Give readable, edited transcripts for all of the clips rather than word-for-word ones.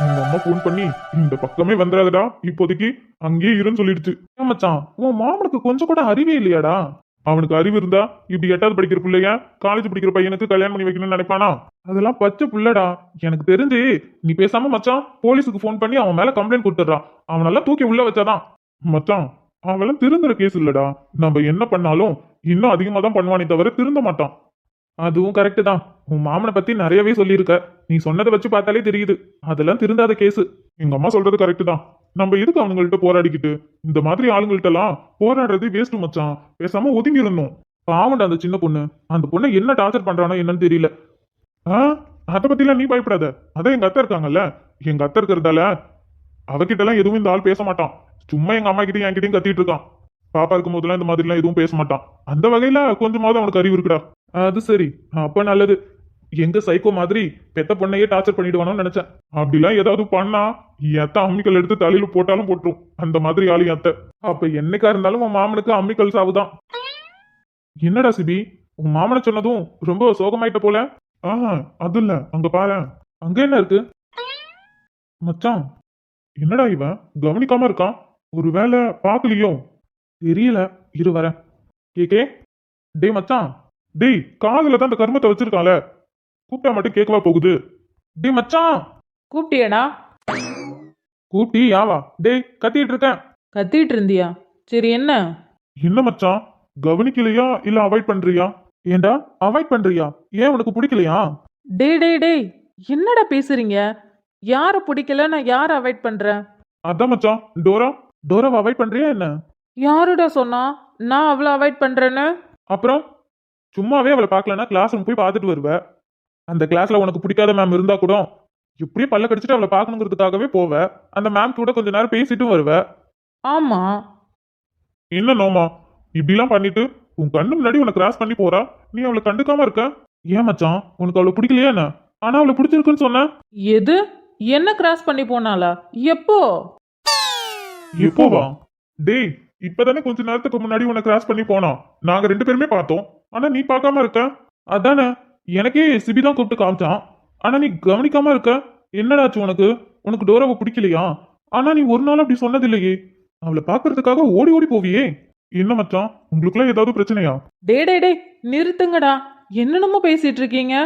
உங்க அம்மா போன் பண்ணி இந்த பக்கமே வந்துடாதடா, இப்போதைக்கு அங்கேயே இருன்னு சொல்லிடுச்சு. ஏன் மச்சான், உன் மாமனுக்கு கொஞ்சம் கூட அறிவே இல்லையாடா? அவனுக்கு அறிவு இருந்தா இப்படி 8வது படிக்கிற பிள்ளைய காலேஜ் படிக்கிற பையனுக்கு கல்யாணம் பண்ணி வைக்கணும்னு நினைப்பானா? அதெல்லாம் பச்சை புள்ளடா. எனக்கு தெரிஞ்சு நீ பேசாம மச்சான் போலீஸுக்கு ஃபோன் பண்ணி அவன் மேல கம்ப்ளைண்ட் கொடுத்துடுறான். அவனெல்லாம் தூக்கி உள்ள வச்சாதான். மச்சான், அவெல்லாம் திருந்துற கேஸ் இல்லடா. நம்ம என்ன பண்ணாலும் இன்னும் அதிகமா தான் பண்ணுவானே தவிர திருந்த மாட்டான். அதுவும் கரெக்ட் தான். உன் மாமனை பத்தி நிறையவே சொல்லியிருக்க. நீ சொன்னதை வச்சு பார்த்தாலே தெரியுது அதெல்லாம் திருந்தாத கேஸ். எங்க அம்மா சொல்றது கரெக்ட் தான். நம்ம எதுக்கு அவங்கள்ட்ட போராடிக்கிட்டு? இந்த மாதிரி ஆளுங்கள்ட்ட எல்லாம் போராடுறது வேஸ்ட் மச்சான். பேசாம ஒதுங்கி இருந்தோம். பாவண்டா அந்த சின்ன பொண்ணு. அந்த பொண்ணை என்ன டார்ச்சர் பண்றானோ என்னன்னு தெரியல. ஆ, அதை பத்திலாம் நீ பயப்படாத. அதான் எங்க அத்தை இருக்காங்கல்ல. எங்க அத்தை இருக்கிறதால அவகிட்ட எல்லாம் எதுவும் இந்த ஆள் பேச மாட்டான். சும்மா எங்க அம்மா கிட்டயும் என்கிட்டயும் கத்திட்டு இருக்கான். பாப்பா இருக்கும் போதெல்லாம் இந்த மாதிரிலாம் எதுவும் பேச மாட்டான். அந்த வகையில கொஞ்சமாவது அவனுக்கு அறிவு இருக்குடா. அது சரி, அப்ப நல்லது. எங்க சைக்கோ மாதிரி பெத்த பொண்ணையே டார்ச்சர் பண்ணிடுவானோன்னு நினைச்சேன். அப்படிலாம் ஏதாவது பண்ணா என் அத்தை அம்மிக்கல் எடுத்து தலையில போட்டாலும் போட்டுரும். அந்த மாதிரி ஆளு என் அத்தை. அப்ப என்னைக்கா இருந்தாலும் உன் மாமனுக்கு அம்மிக்கல் சாவுதான். என்னடா சிபி, உன் மாமனை சொன்னதும் ரொம்ப சோகமாயிட்ட போல. ஆஹ், அது இல்ல, அங்க பாரு. அங்க என்ன இருக்கு மச்சான்? என்னடா இவன் கவனிக்காம இருக்கான்? ஒருவேளை பாக்கலையோ? தெரியல, இரு வரேன். கேக்கே, டேய் மச்சான். டேய், காதுல தான் அந்த கருமத்தை வச்சிருக்கான்ல, கூப்பிட்டா மட்டும் கேட்கவா போகுது? டேய் மச்சான். கூப்பிட்டியாடா? கூப்பிட்டி யாவா? டேய், கத்திட்டு இருக்கேன். கத்திட்டு இருந்தியா? சரி, என்ன? என்ன மச்சான், கவனிக்கலையா இல்ல அவாய்ட் பண்றியா? ஏண்டா அவாய்ட் பண்றியா? ஏன் உனக்கு பிடிக்கலையா? டேய் டேய் டேய், என்னடா பேசுறீங்க? யாரை பிடிக்கல? நான் யாரை அவாய்ட் பண்றேன்? அதான் மச்சான், டோராவை அவாய்ட் பண்றியா என்ன? யாருடா சொன்னா நான் அவளை அவாய்ட் பண்றேன்னு? அப்புறம் சும்மாவே அவளை பார்க்கலன்னா கிளாஸ் ரூம் போய் பார்த்துட்டு வருவ. அந்த கிளாஸ்ல உனக்கு பிடிக்காத மேம் இருந்தா கூட எப்படியும் பல்ல கடிச்சிட்டு அவளை பார்க்கணுங்கிறதுக்காகவே போவ. அந்த மேம் கூட கொஞ்ச நேரம் பேசிட்டும் வருவ. ஆமா. என்ன நோமா, இப்படிலாம் பண்ணிட்டு உன் கண்ணு முன்னாடி உன்னை கிராஸ் பண்ணி போறா, நீ அவளை கண்டுக்காம இருக்க? ஏன் மச்சான், உனக்கு அவளை பிடிக்கலையா என்ன? ஆனா அவளை பிடிச்சிருக்குன்னு சொன்ன. எது? என்ன கிராஸ் பண்ணி போனாளா? எப்போ? எப்போவா? டேய், இப்பதானே கொஞ்ச நேரத்துக்கு முன்னாடி உன்னை கிராஸ் பண்ணி போனா. நாங்க 2 பேருமே பார்த்தோம். ஆனா நீ பார்க்காம இருக்க. அதானே, எனக்கே சிபி தான் கூப்பிட்டு காமிச்சான். ஆனா நீ கவனிக்காம இருக்க. என்னடாச்சு உனக்கு? உனக்கு டோராவை பிடிக்கலையா? ஆனா நீ ஒரு நாள் அப்படி சொன்னதில்லையே. அவளை பாக்குறதுக்காக ஓடி ஓடி போவியே. என்ன மச்சான், உங்களுக்குலாம் ஏதாவது பிரச்சனையா? டேய் டேய் டேய், நிறுத்துங்கடா. என்னென்னமோ பேசிட்டு இருக்கீங்க.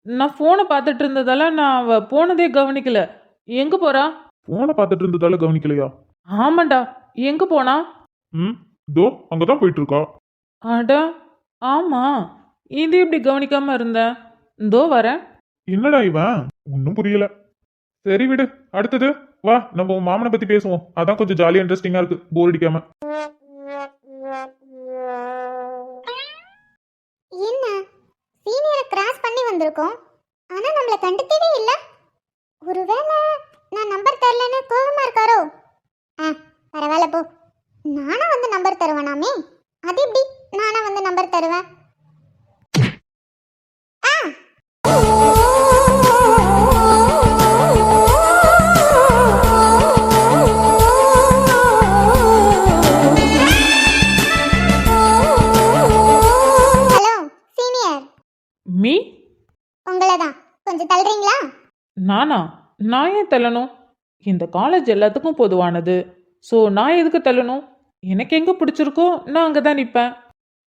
நான் போனை பார்த்துட்டு இருந்ததால நான் அவ போனதே கவனிக்கல. எங்க போறா? போனை பார்த்துட்டு இருந்ததால கவனிக்கலையா? ஆமாண்டா, எங்க போனா? ம், தோ அங்கதான் போயிட்டு இருக்கா. அட ஆமா, இது எப்படி கவனிக்காம இருந்த? இதோ வரேன். என்னடா இவன், ஒன்னும் புரியல. சரி விடு, அடுத்தது வா, நம்ம உன் மாமனை பத்தி பேசுவோம். அதான் கொஞ்சம் ஜாலியா இன்ட்ரெஸ்டிங்கா இருக்கு, போர் அடிக்காம. என்ன சீனியரை கிராஸ் பண்ணி வந்திருக்கோம், ஆனா நம்மள கண்டுக்கவே இல்ல. ஒருவேளை நான் நம்பர் தரலன்னு கோவமா இருக்காரோ? பரவாயில்ல போ. நானா வந்து நம்பர் தருவேனாமே? அது எப்படி நானா வந்து நம்பர் தருவேன்? ஆ! Hello senior, me? உங்களை தான். கொஞ்சம் தள்ளுறீங்களா? நானா? நான் ஏன் தள்ளணும்? இந்த காலேஜ் எல்லாத்துக்கும் பொதுவானது. ஸோ நான் எதுக்கு தள்ளணும்? எனக்கு எங்கே பிடிச்சிருக்கோ நான் அங்கே தான் நிற்பேன்.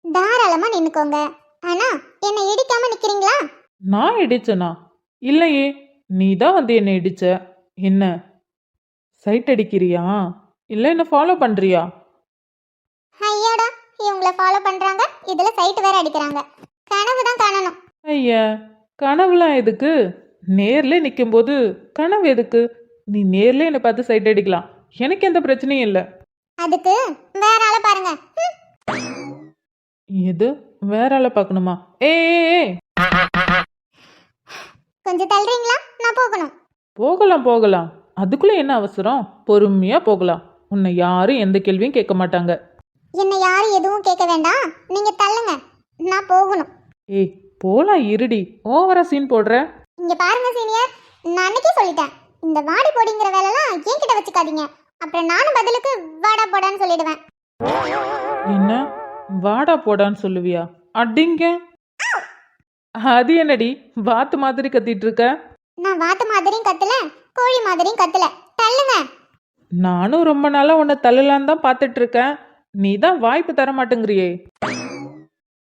தாராளமா நின்னுக்கோங்க. ஆனா என்னை இடிக்காம நிக்கிறீங்களா? நான் இடிச்சனா? இல்லையே, நீ தான் வந்து என்னை இடிச்ச. என்ன சைட் அடிக்கிறியா? இல்லை என்ன ஃபாலோ பண்ணுறியா? ஐயோடா, இவங்களை ஃபாலோ பண்றாங்க, இதுல சைட் வேற அடிக்கிறாங்க. கனவு தான் காணணும். ஐயா, கனவுலாம் எதுக்கு? நேரில் நிற்கும்போது கனவு எதுக்கு? நீ நேரில் என்னை பார்த்து சைட் அடிக்கலாம், எனக்கு எந்த பிரச்சனையும் இல்லை. அதுக்கு வேற ஆளை பாருங்க. எது வேற ஆளை பார்க்கணுமா? ஏ கொஞ்சம் தள்ளுறீங்களா? நான் போகணும். போகலாம் போகலாம், அதுக்குள்ளே என்ன அவசரம்? பொறுமையாக போகலாம். உன்னை யாரும் எந்த கேள்வியும் கேட்க மாட்டாங்க. என்னை யாரும் எதுவும் கேட்க வேண்டாம், நீங்க தள்ளுங்க, நான் போகணும். ஏய் போலாம், இருடி, ஓவரா சீன் போடுற. இங்க பாருங்க சீனியர், நான் அன்னைக்கே சொல்லிட்டேன், இந்த வாடி போடிங்கிற வேலைலாம் என்கிட்ட வச்சுக்காதீங்க. அப்புறம் நானும் பதிலுக்கு வாடா போடான்னு சொல்லிடுவேன். என்ன வாடா போடான்னு சொல்லுவியா? அடிங்க. அது என்னடி வாத்து மாதிரி கத்திட்டு இருக்க? நான் வாத்து மாதிரியும் கத்தல, கோழி மாதிரியும் கத்தல. தள்ளுங்க. நானும் ரொம்ப நாளா உன்னை தள்ளலான்னு தான் பார்த்துட்டு இருக்கேன். நீ தான் வாய்ப்பு தர மாட்டேங்கிறியே.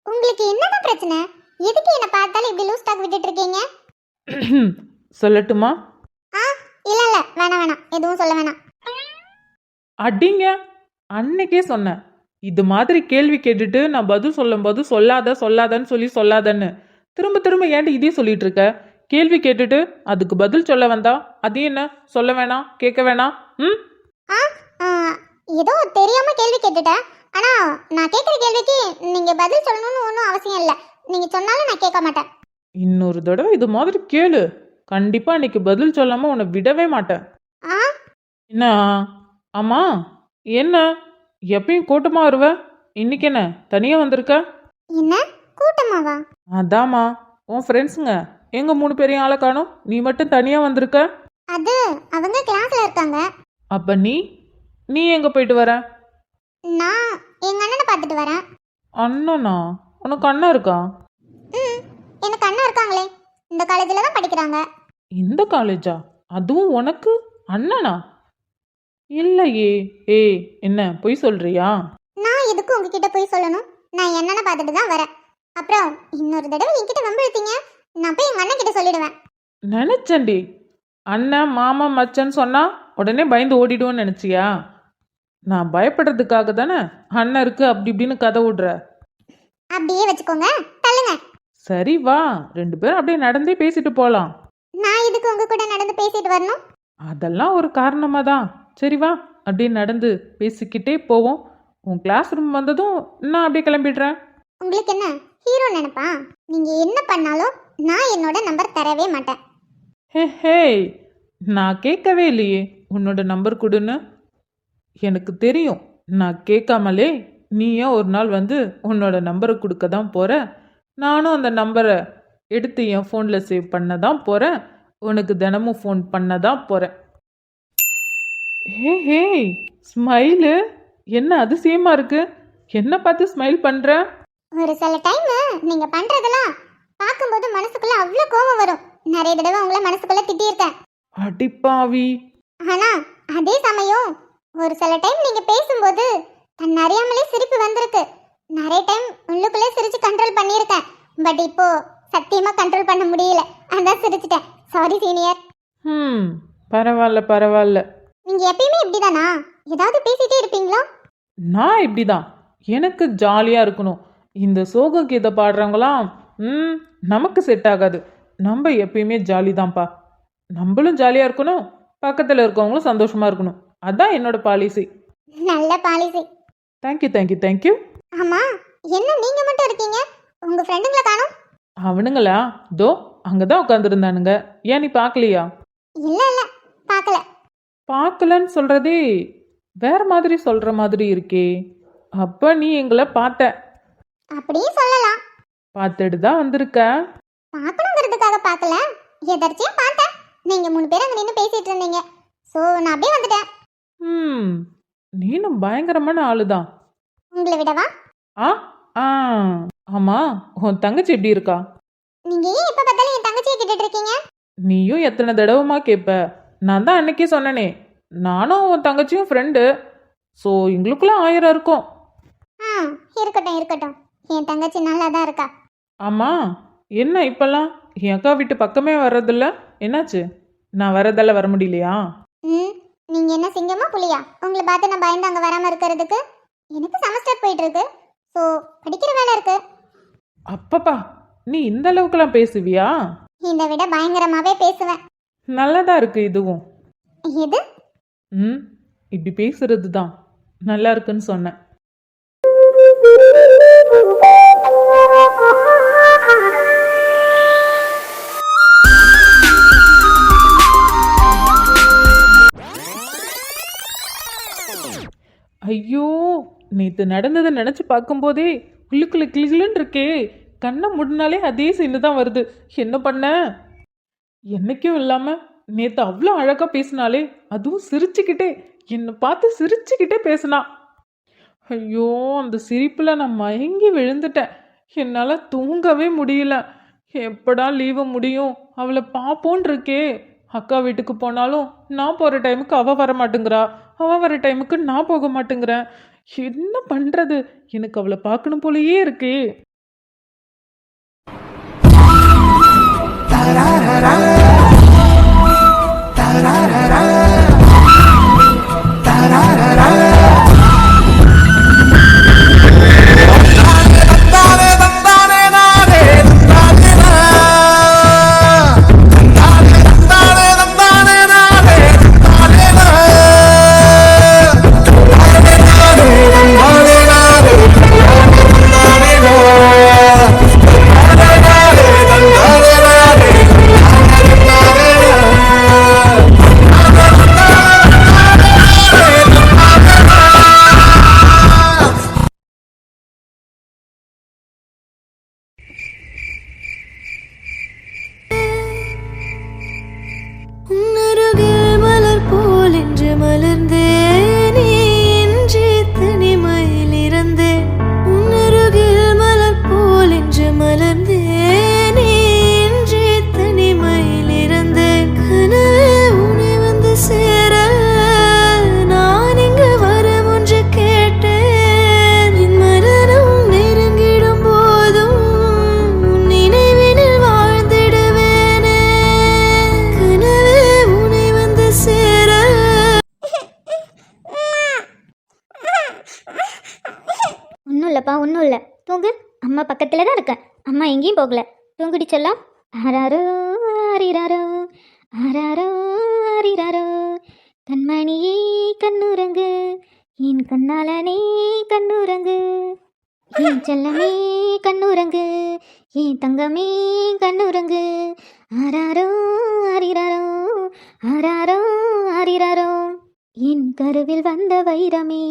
உங்களுக்கு என்னதான் பிரச்சனை? எதுக்கு என்ன பார்த்தாலும் இப்படி லூஸ் டாக் விட்டுட்டு இருக்கீங்க? சொல்லட்டுமா? ஆ, இல்ல வேணாம், எதுவும் சொல்ல வேணாம். அடிங்க, அன்னைக்கே சொன்னேன் இது மாதிரி கேள்வி கேட்டுட்டு நான் பதில் சொல்லும்போது சொல்லாதன்னு சொல்லி சொல்லாதன்னு திரும்ப திரும்ப ஏன்டி இதே சொல்லிட்டு இருக்க? கேள்வி கேட்டுட்டு அதுக்கு பதில் சொல்ல வந்தா அது என்ன சொல்ல வேணாம் கேட்க வேணாம்? ம் ஆ, ஆ, ஏதோ தெரியாம கேள்வி கேட்டுட்டேன். ஆனா நான் கேட்குற கேள்விக்கு நீங்க பதில் சொல்லணும்னு ஒன்றும் அவசியம் இல்லை. நீங்க சொன்னாலும் நான் கேட்க மாட்டேன். இன்னொரு தடவை இது மாதிரி கேளு, கண்டிப்பா இன்னைக்கு பதில் சொல்லாம உன்னை விடவே மாட்டேன். ஆ, என்ன? ஆமா, என்ன எப்பயும் கூட்டமா வருவ, இன்னைக்கு என்ன தனியா வந்திருக்க? என்ன கூட்டமாவா? அதாம்மா, உன் ஃப்ரெண்ட்ஸுங்க எங்க 3 பேரையும் ஆளை காணோம், நீ மட்டும் தனியா வந்திருக்க. அது அவங்க கிளாஸ்ல இருக்காங்க. அப்ப நீ நீ எங்க போயிட்டு வர? நான் எங்க அண்ணனை பார்த்துட்டு வரேன். அண்ணனா? உனக்கு அண்ணன் இருக்கா? ம், எனக்கு அண்ணன் இருக்காங்களே, இந்த காலேஜில் தான் படிக்கிறாங்க. இந்த காலேஜா? அதுவும் உனக்கு அண்ணனா? இல்லையே. ஏய், என்ன பொய் சொல்றியா? நான் எதுக்கு உங்ககிட்ட போய் சொல்லணும்? நான் என் அண்ணனை பார்த்துட்டு தான் வரேன். அப்புறம் இன்னொரு தடவை என்கிட்ட வம்பிழுத்தீங்க, நான் போய் எங்க அண்ணன் கிட்ட சொல்லிடுவேன். நினைச்சேன்டி, அண்ணன் மாமா மச்சன்னு சொன்னா உடனே பயந்து ஓடிடுவோன்னு நினைச்சியா? நான் பயப்படுறதுக்காக தானே அண்ணன் இருக்கு அப்படி இப்படின்னு கதை விடுற. அப்படியே வச்சுக்கோங்க, தள்ளுங்க. சரி வா, 2 பேரும் அப்படியே நடந்தே பேசிட்டு போலாம். நான் எதுக்கு உங்க கூட நடந்து பேசிட்டு வரணும்? அதெல்லாம் ஒரு காரணமா தான். சரி வா, அப்படியே நடந்து பேசிக்கிட்டே போவோம். உன் கிளாஸ் ரூம் வந்ததும் நான் அப்படியே கிளம்பிடுறேன். உங்களுக்கு என்ன ஹீரோ நினைப்பா? நீங்க என்ன பண்ணாலும் நான் என்னோட நம்பர் தரவே மாட்டேன். ஹே ஹே, நான் கேட்கவே இல்லையே உன்னோட நம்பர் கொடுன்னு. எனக்கு தெரியும், நான் கேட்காமலே நீயே ஒரு நாள் வந்து உன்னோட நம்பரை கொடுக்க தான் போற. நானும் அந்த நம்பரை எடுத்து என் ஃபோனில் சேவ் பண்ண தான் போகிறேன். உனக்கு தினமும் ஃபோன் பண்ண தான் போகிறேன். ஹே ஹே, ஸ்மைலு என்ன அதிசயமாக இருக்கு. என்ன பார்த்து ஸ்மைல் பண்ணுற? ஒரு சில டைம் நீங்க பண்றதெல்லாம் பார்க்கும்போது மனசுக்குள்ள அவ்வளோ கோபம் வரும். நிறைய தடவை உங்களை மனசுக்குள்ள திட்டியிருக்கேன். அடிப்பாவி. ஆனா அதே சமயம் ஒரு சில டைம் நீங்க பேசும்போது தன் அறியாமலே சிரிப்பு வந்திருக்கு. நிறைய டைம் உள்ளுக்குள்ளே சிரிச்சு கண்ட்ரோல் பண்ணியிருக்கேன். பட் இப்போ சத்தியமா கண்ட்ரோல் பண்ண முடியல, அதான் சிரிச்சிட்டேன். Sorry senior. பரவாயில்ல பரவாயில்ல. நீங்க எப்பயுமே இப்படிதானா? ஏதாவது பேசிட்டே இருப்பீங்களா? நான் இப்படிதான், எனக்கு ஜாலியாக இருக்கணும். இந்த சோக கீதை பாடுறவங்களாம் நமக்கு செட் ஆகாது. நம்ம எப்பயுமே ஜாலி தான்ப்பா. நம்மளும் ஜாலியாக இருக்கணும், பக்கத்தில் இருக்கவங்களும் சந்தோஷமாக இருக்கணும். அதான் என்னோட பாலிசி. நல்ல பாலிசி. Thank you thank you thank you. ஆமா, என்ன நீங்க மட்டும் இருக்கீங்க, உங்க ஃப்ரெண்டுங்களை காணோம்? அவனுங்களா? தோ அங்கே தான் உட்காந்துருந்தானுங்க. ஏன் நீ பார்க்கலையா? இல்ல பார்க்கல. பார்க்கலன்னு சொல்கிறதே வேற மாதிரி சொல்கிற மாதிரி இருக்கே. அப்போ நீ எங்களை பார்த்த? அப்படியும் சொல்லலாம். பார்த்துட்டு தான் வந்திருக்க. பார்க்கணுங்கிறதுக்காக பார்க்கல, எதர்ச்சியா பார்த்தேன். நீங்க 3 பேர் அங்க நின்று பேசிட்டு இருந்தீங்க, ஸோ நான் அப்படியே வந்துட்டேன். நீனும் பயங்கரமான ஆளுதான். உங்களை விடவா? ஆ ஆ ஆமா, உன் தங்கச்சி எப்படி இருக்கா? நீங்க ஏன் எப்ப பார்த்தாலும் என் தங்கச்சியை கேட்டுட்டு இருக்கீங்க? நீயும் எத்தனை தடவைமா கேட்ப? நான் தான் அன்னைக்கே சொன்னனே, நானும் உன் தங்கச்சியும் ஃப்ரெண்டு. ஸோ எங்களுக்குள்ள 1000 இருக்கும். இருக்கட்டும், என் தங்கச்சி நல்லா தான் இருக்கா. ஆமா, என்ன இப்பெல்லாம் என் அக்கா வீட்டு பக்கமே வர்றதில்ல, என்னாச்சு? நான் வரதெல்லாம் வர முடியலையா? நீங்க என்ன சிங்கமா புலியா? உங்களை பார்த்து நான் பயந்து அங்க வராம இருக்கிறதுக்கு? எனக்கு செமஸ்டர் போயிட்டு இருக்கு, ஸோ படிக்கிற வேலை இருக்கு. அப்பப்பா, நீ இந்த அளவுக்குலாம் பேசுவியா? இதை விட பயங்கரமாவே பேசுவேன். நல்லதா இருக்கு இதுவும். எது? இப்படி பேசுறது தான் நல்லா இருக்குன்னு சொன்னேன். ஐயோ, நேற்று நடந்ததை நினச்சி பார்க்கும்போதே உள்ளுக்குள்ள கிளிகிளுன்னு இருக்கே. கண்ணை முடினாலே அதே சீனு தான் வருது. என்ன பண்ண? என்னைக்கும் இல்லாமல் நேற்று அவ்வளோ அழகாக பேசினாலே, அதுவும் சிரிச்சுக்கிட்டே, என்னை பார்த்து சிரிச்சுக்கிட்டே பேசினா. ஐயோ, அந்த சிரிப்பில் நான் மயங்கி விழுந்துட்டேன். என்னால் தூங்கவே முடியல. எப்படா லீவு முடியும், அவளை பார்ப்போன் இருக்கே. அக்கா வீட்டுக்கு போனாலும் நான் போகிற டைமுக்கு அவள் வர மாட்டேங்கிறா, அவள் வர டைமுக்கு நான் போக மாட்டேங்கிறேன். என்ன பண்ணுறது? எனக்கு அவளை பார்க்கணும் போலயே இருக்கே. உன்னருகில் மலர் போல் என்று மலர்ந்தேனே, இன்று தனிமையில் இருந்தேன். உன்னருகில் மலர் போல் என்று மலர்ந்தேனே, இன்று தனிமையில் இருந்தேன். கனவே உன்னை வந்து சேர நான் இங்கு வரம் ஒன்று கேட்டேன். என் மரணம் நெருங்கிடும் போதும் உன் நினைவினில் வாழ்ந்திடுவேனே. கனவே உன்னை வந்து சேர ஒன்றும் இல்லைப்பா, ஒன்றும் இல்லை. தூங்கு. அம்மா பக்கத்தில் தான் இருக்கேன். அம்மா எங்கேயும் போகல. தூங்குடி செல்லம். ஆராரோ ஆரிராரோ, ஆராரோ ஆரிராரோ, கண்மணியே கண்ணுறங்கு, என் கண்ணாலனே கண்ணுறங்கு, என் செல்லமே கண்ணுறங்கு, என் தங்கமே கண்ணுறங்கு. ஆராரோ ஆரிராரோ, ஆராரோ ஆரிராரோ, என் கருவில் வந்த வைரமே,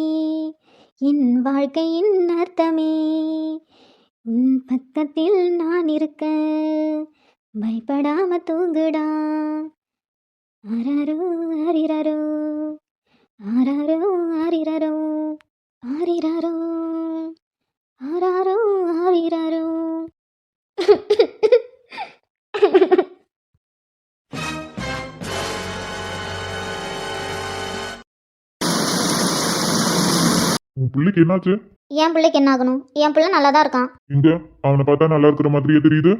என் வாழ்க்கையின் அர்த்தமே, உன் பக்கத்தில் நான் இருக்க பயப்படாம தூங்குடா. ஆராரோ ஆரிராரோ, ஆராரோ ஆரிராரோ, ஆரிராரோ ஆராரோ ஆரிராரோ. உன் பிள்ளைக்கு என்னாச்சு? என் பிள்ளைக்கு என்ன ஆகணும்? என் பிள்ளை நல்லா தான் இருக்கான். இங்க அவனை பார்த்தா நல்லா இருக்கிற மாதிரியே தெரியுது.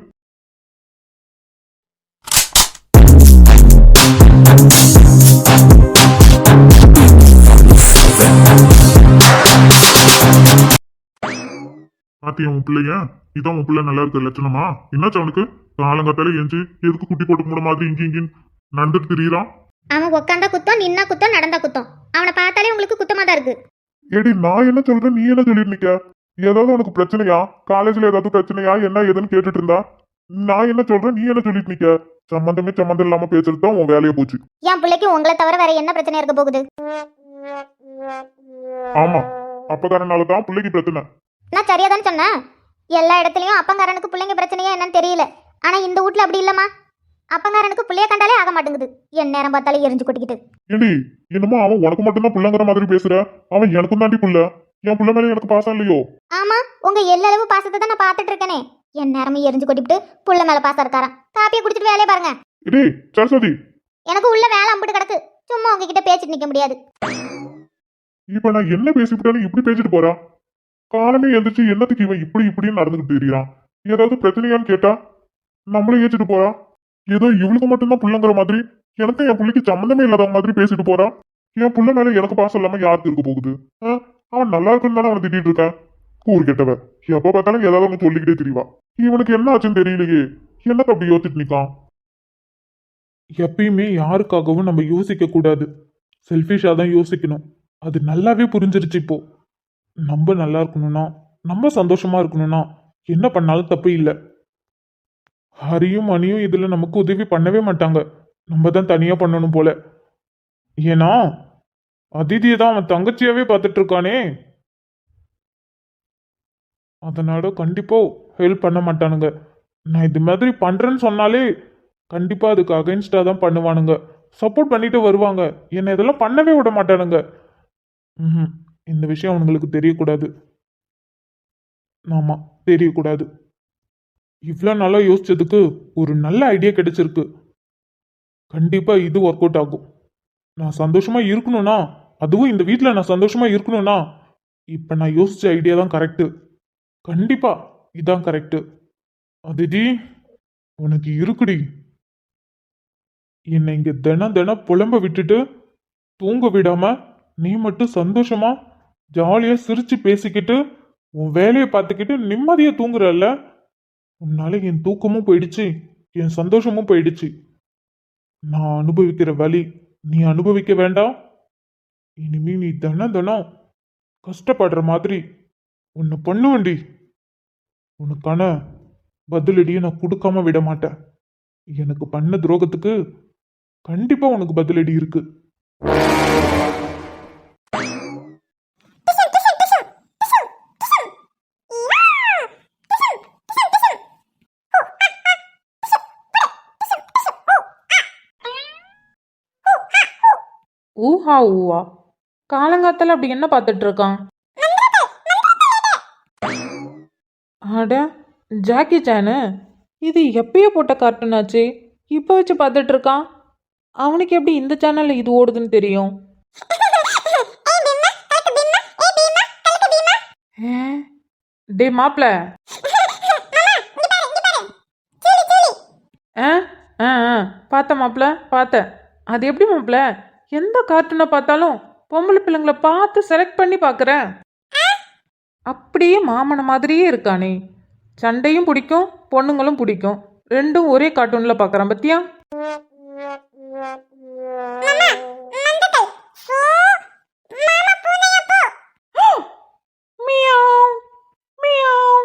பாத்தியா உன் பிள்ளைய? இதான் உன் பிள்ளை நல்லா இருக்கிற லட்சணமா? என்னாச்சு அவனுக்கு? காலங்காத்தால எஞ்சி எதுக்கு குட்டி போட்டு மூட மாதிரி இங்க இங்க நடந்துட்டு தெரியுறான்? அவன் உட்காந்தா குத்தம், நின்னா குத்தம், நடந்தா குத்தம். அவனை பார்த்தாலே உங்களுக்கு குத்தமா தான் இருக்கு. ஏடி நான் என்ன சொல்றேன், நீ என்ன சொல்லிட்டு நிக்க? ஏதாவது உனக்கு பிரச்சனையா? காலேஜ்ல ஏதாவது பிரச்சனையா? என்ன ஏதுன்னு கேட்டுட்டு இருந்தா நான் என்ன சொல்றேன், நீ என்ன சொல்லிட்டு நிக்க? சம்பந்தம் இல்லாம பேசுறது தான் உன் வேலையை போச்சு. என் பிள்ளைக்கு உங்களை தவிர வேற என்ன பிரச்சனை இருக்க போகுது? ஆமா, அப்பக்காரனாலதான் பிள்ளைக்கு பிரச்சனை. நான் சரியா தானே சொன்னேன்? எல்லா இடத்துலயும் அப்பங்காரனுக்கு பிள்ளைங்க பிரச்சனையா என்னன்னு தெரியல. ஆனா இந்த வீட்ல அப்படி இல்லம்மா. அப்பங்காரனுக்கு பிள்ளைய கண்டாலே ஆக மாட்டேங்குது. என் நேரம் பார்த்தாலே எரிஞ்சு கொட்டிக்கிட்டு. ஏடி என்னமோ அவன் உனக்கு மட்டும்தான் புள்ளங்கிற மாதிரி பேசுற. அவன் எனக்கும் தாண்டி புள்ள. என் புள்ள மேல எனக்கு பாசம் இல்லையோ? ஆமா, உங்க எல்லாளவு பாசத்தை தான் நான் பார்த்துட்டு இருக்கேனே. என் நேரமும் எரிஞ்சு கொட்டிவிட்டு புள்ள மேல பாசம் இருக்காராம். காப்பியை குடிச்சிட்டு வேலையை பாருங்க. ஏடி சரஸ்வதி, எனக்கு உள்ள வேலை அம்பிட்டு கிடக்கு. சும்மா உங்ககிட்ட பேசிட்டு நிக்க முடியாது. இப்ப நான் என்ன பேசிவிட்டாலும் இப்படி பேசிட்டு போறா? காலமே எழுந்துச்சு என்னத்துக்கு இவன் இப்படின்னு நடந்துகிட்டு இருக்கிறான்? ஏதாவது பிரச்சனையான்னு கேட்டா நம்மளே ஏச்சிட்டு போறா. ஏதோ இவளுக்கு மட்டும்தான் புள்ளங்கிற மாதிரி, எனக்கு என் புள்ளைக்கு சம்மந்தமே இல்லாத மாதிரி பேசிட்டு போறா. என் புள்ள மேல எனக்கு பாசம் இல்லாம யாருக்கு இருக்க போகுது? அவன் நல்லா இருக்குன்னு தானே அவனை திட்டிட்டு இருக்கேன். கூறு கெட்டவ. எப்ப பார்த்தாலும் ஏதாவது ஒன்று சொல்லிக்கிட்டே தெரியவா. இவனுக்கு என்ன ஆச்சுன்னு தெரியலையே. என்னத்த அப்படி யோசிச்சுட்டு நிக்கான்? எப்பயுமே யாருக்காகவும் நம்ம யோசிக்க கூடாது. செல்ஃபிஷாக தான் யோசிக்கணும். அது நல்லாவே புரிஞ்சிருச்சு இப்போ. நம்ம நல்லா இருக்கணும்னா, நம்ம சந்தோஷமா இருக்கணும்னா என்ன பண்ணாலும் தப்பு இல்லை. ஹரியும் மணியும் இதுல நமக்கு உதவி பண்ணவே மாட்டாங்க. நம்ம தான் தனியா பண்ணணும் போல. ஏன்னா அதிதியை தான் அவன் தங்கச்சியாவே பார்த்துட்டு இருக்கானே. அதனால கண்டிப்பா ஹெல்ப் பண்ண மாட்டானுங்க. நான் இது மாதிரி பண்றேன்னு சொன்னாலே கண்டிப்பா அதுக்கு அகைன்ஸ்டா தான் பண்ணுவானுங்க. சப்போர்ட் பண்ணிட்டு வருவாங்க. என்னை இதெல்லாம் பண்ணவே விட மாட்டானுங்க. இந்த விஷயம் அவனுங்களுக்கு தெரியக்கூடாது. ஆமா, தெரியக்கூடாது. இவ்வளோ நல்லா யோசிச்சதுக்கு ஒரு நல்ல ஐடியா கிடைச்சிருக்கு. கண்டிப்பா இது ஒர்க் அவுட் ஆகும். நான் சந்தோஷமா இருக்கணும்னா, அதுவும் இந்த வீட்டில் நான் சந்தோஷமா இருக்கணும்னா, இப்ப நான் யோசிச்ச ஐடியா தான் கரெக்டு. கண்டிப்பா இதான் கரெக்டு. அதிதி, உனக்கு இருக்குடி. என்னை இங்க தினம் தினம் புலம்ப விட்டுட்டு தூங்க விடாம நீ மட்டும் சந்தோஷமா ஜாலியா சிரிச்சு பேசிக்கிட்டு உன் வேலையை பார்த்துக்கிட்டு நிம்மதியா தூங்குறல்ல. உன்னால என் தூக்கமும் போயிடுச்சு, என் சந்தோஷமும் போயிடுச்சு. நான் அனுபவிக்கிற வலி நீ அனுபவிக்க வேண்டாம். இனிமே நீ தினம் தினம் கஷ்டப்படுற மாதிரி உன்னை பண்ணுவேண்டி. உனக்கான பதிலடியை நான் கொடுக்காம விட மாட்டேன். எனக்கு பண்ண துரோகத்துக்கு கண்டிப்பா உனக்கு பதிலடி இருக்கு. ஊஹா ஊவா, காலங்காத்தால அப்படி என்ன பார்த்துட்டு இருக்கான்? அட, ஜாக்கி சானு, இது எப்பயோ போட்ட கார்ட்டூன் ஆச்சு, இப்போ வச்சு பார்த்துட்டு இருக்கான். அவனுக்கு எப்படி இந்த சேனல்ல இது ஓடுதுன்னு தெரியும்? ஏ, டே மாப்ள. ஆ ஆ ஆ, பார்த்தேன் மாப்ள, பார்த்தேன். அது எப்படி மாப்ள, எந்த கார்ட்டூனை பார்த்தாலும் பொம்பளை பிள்ளைங்களை பார்த்து செலக்ட் பண்ணி பார்க்குறேன். அப்படியே மாமனை மாதிரியே இருக்கானே. சண்டையும் பிடிக்கும், பொண்ணுங்களும் பிடிக்கும், ரெண்டும் ஒரே கார்ட்டூனில் பார்க்குறான் பத்தியா? Meow, meow.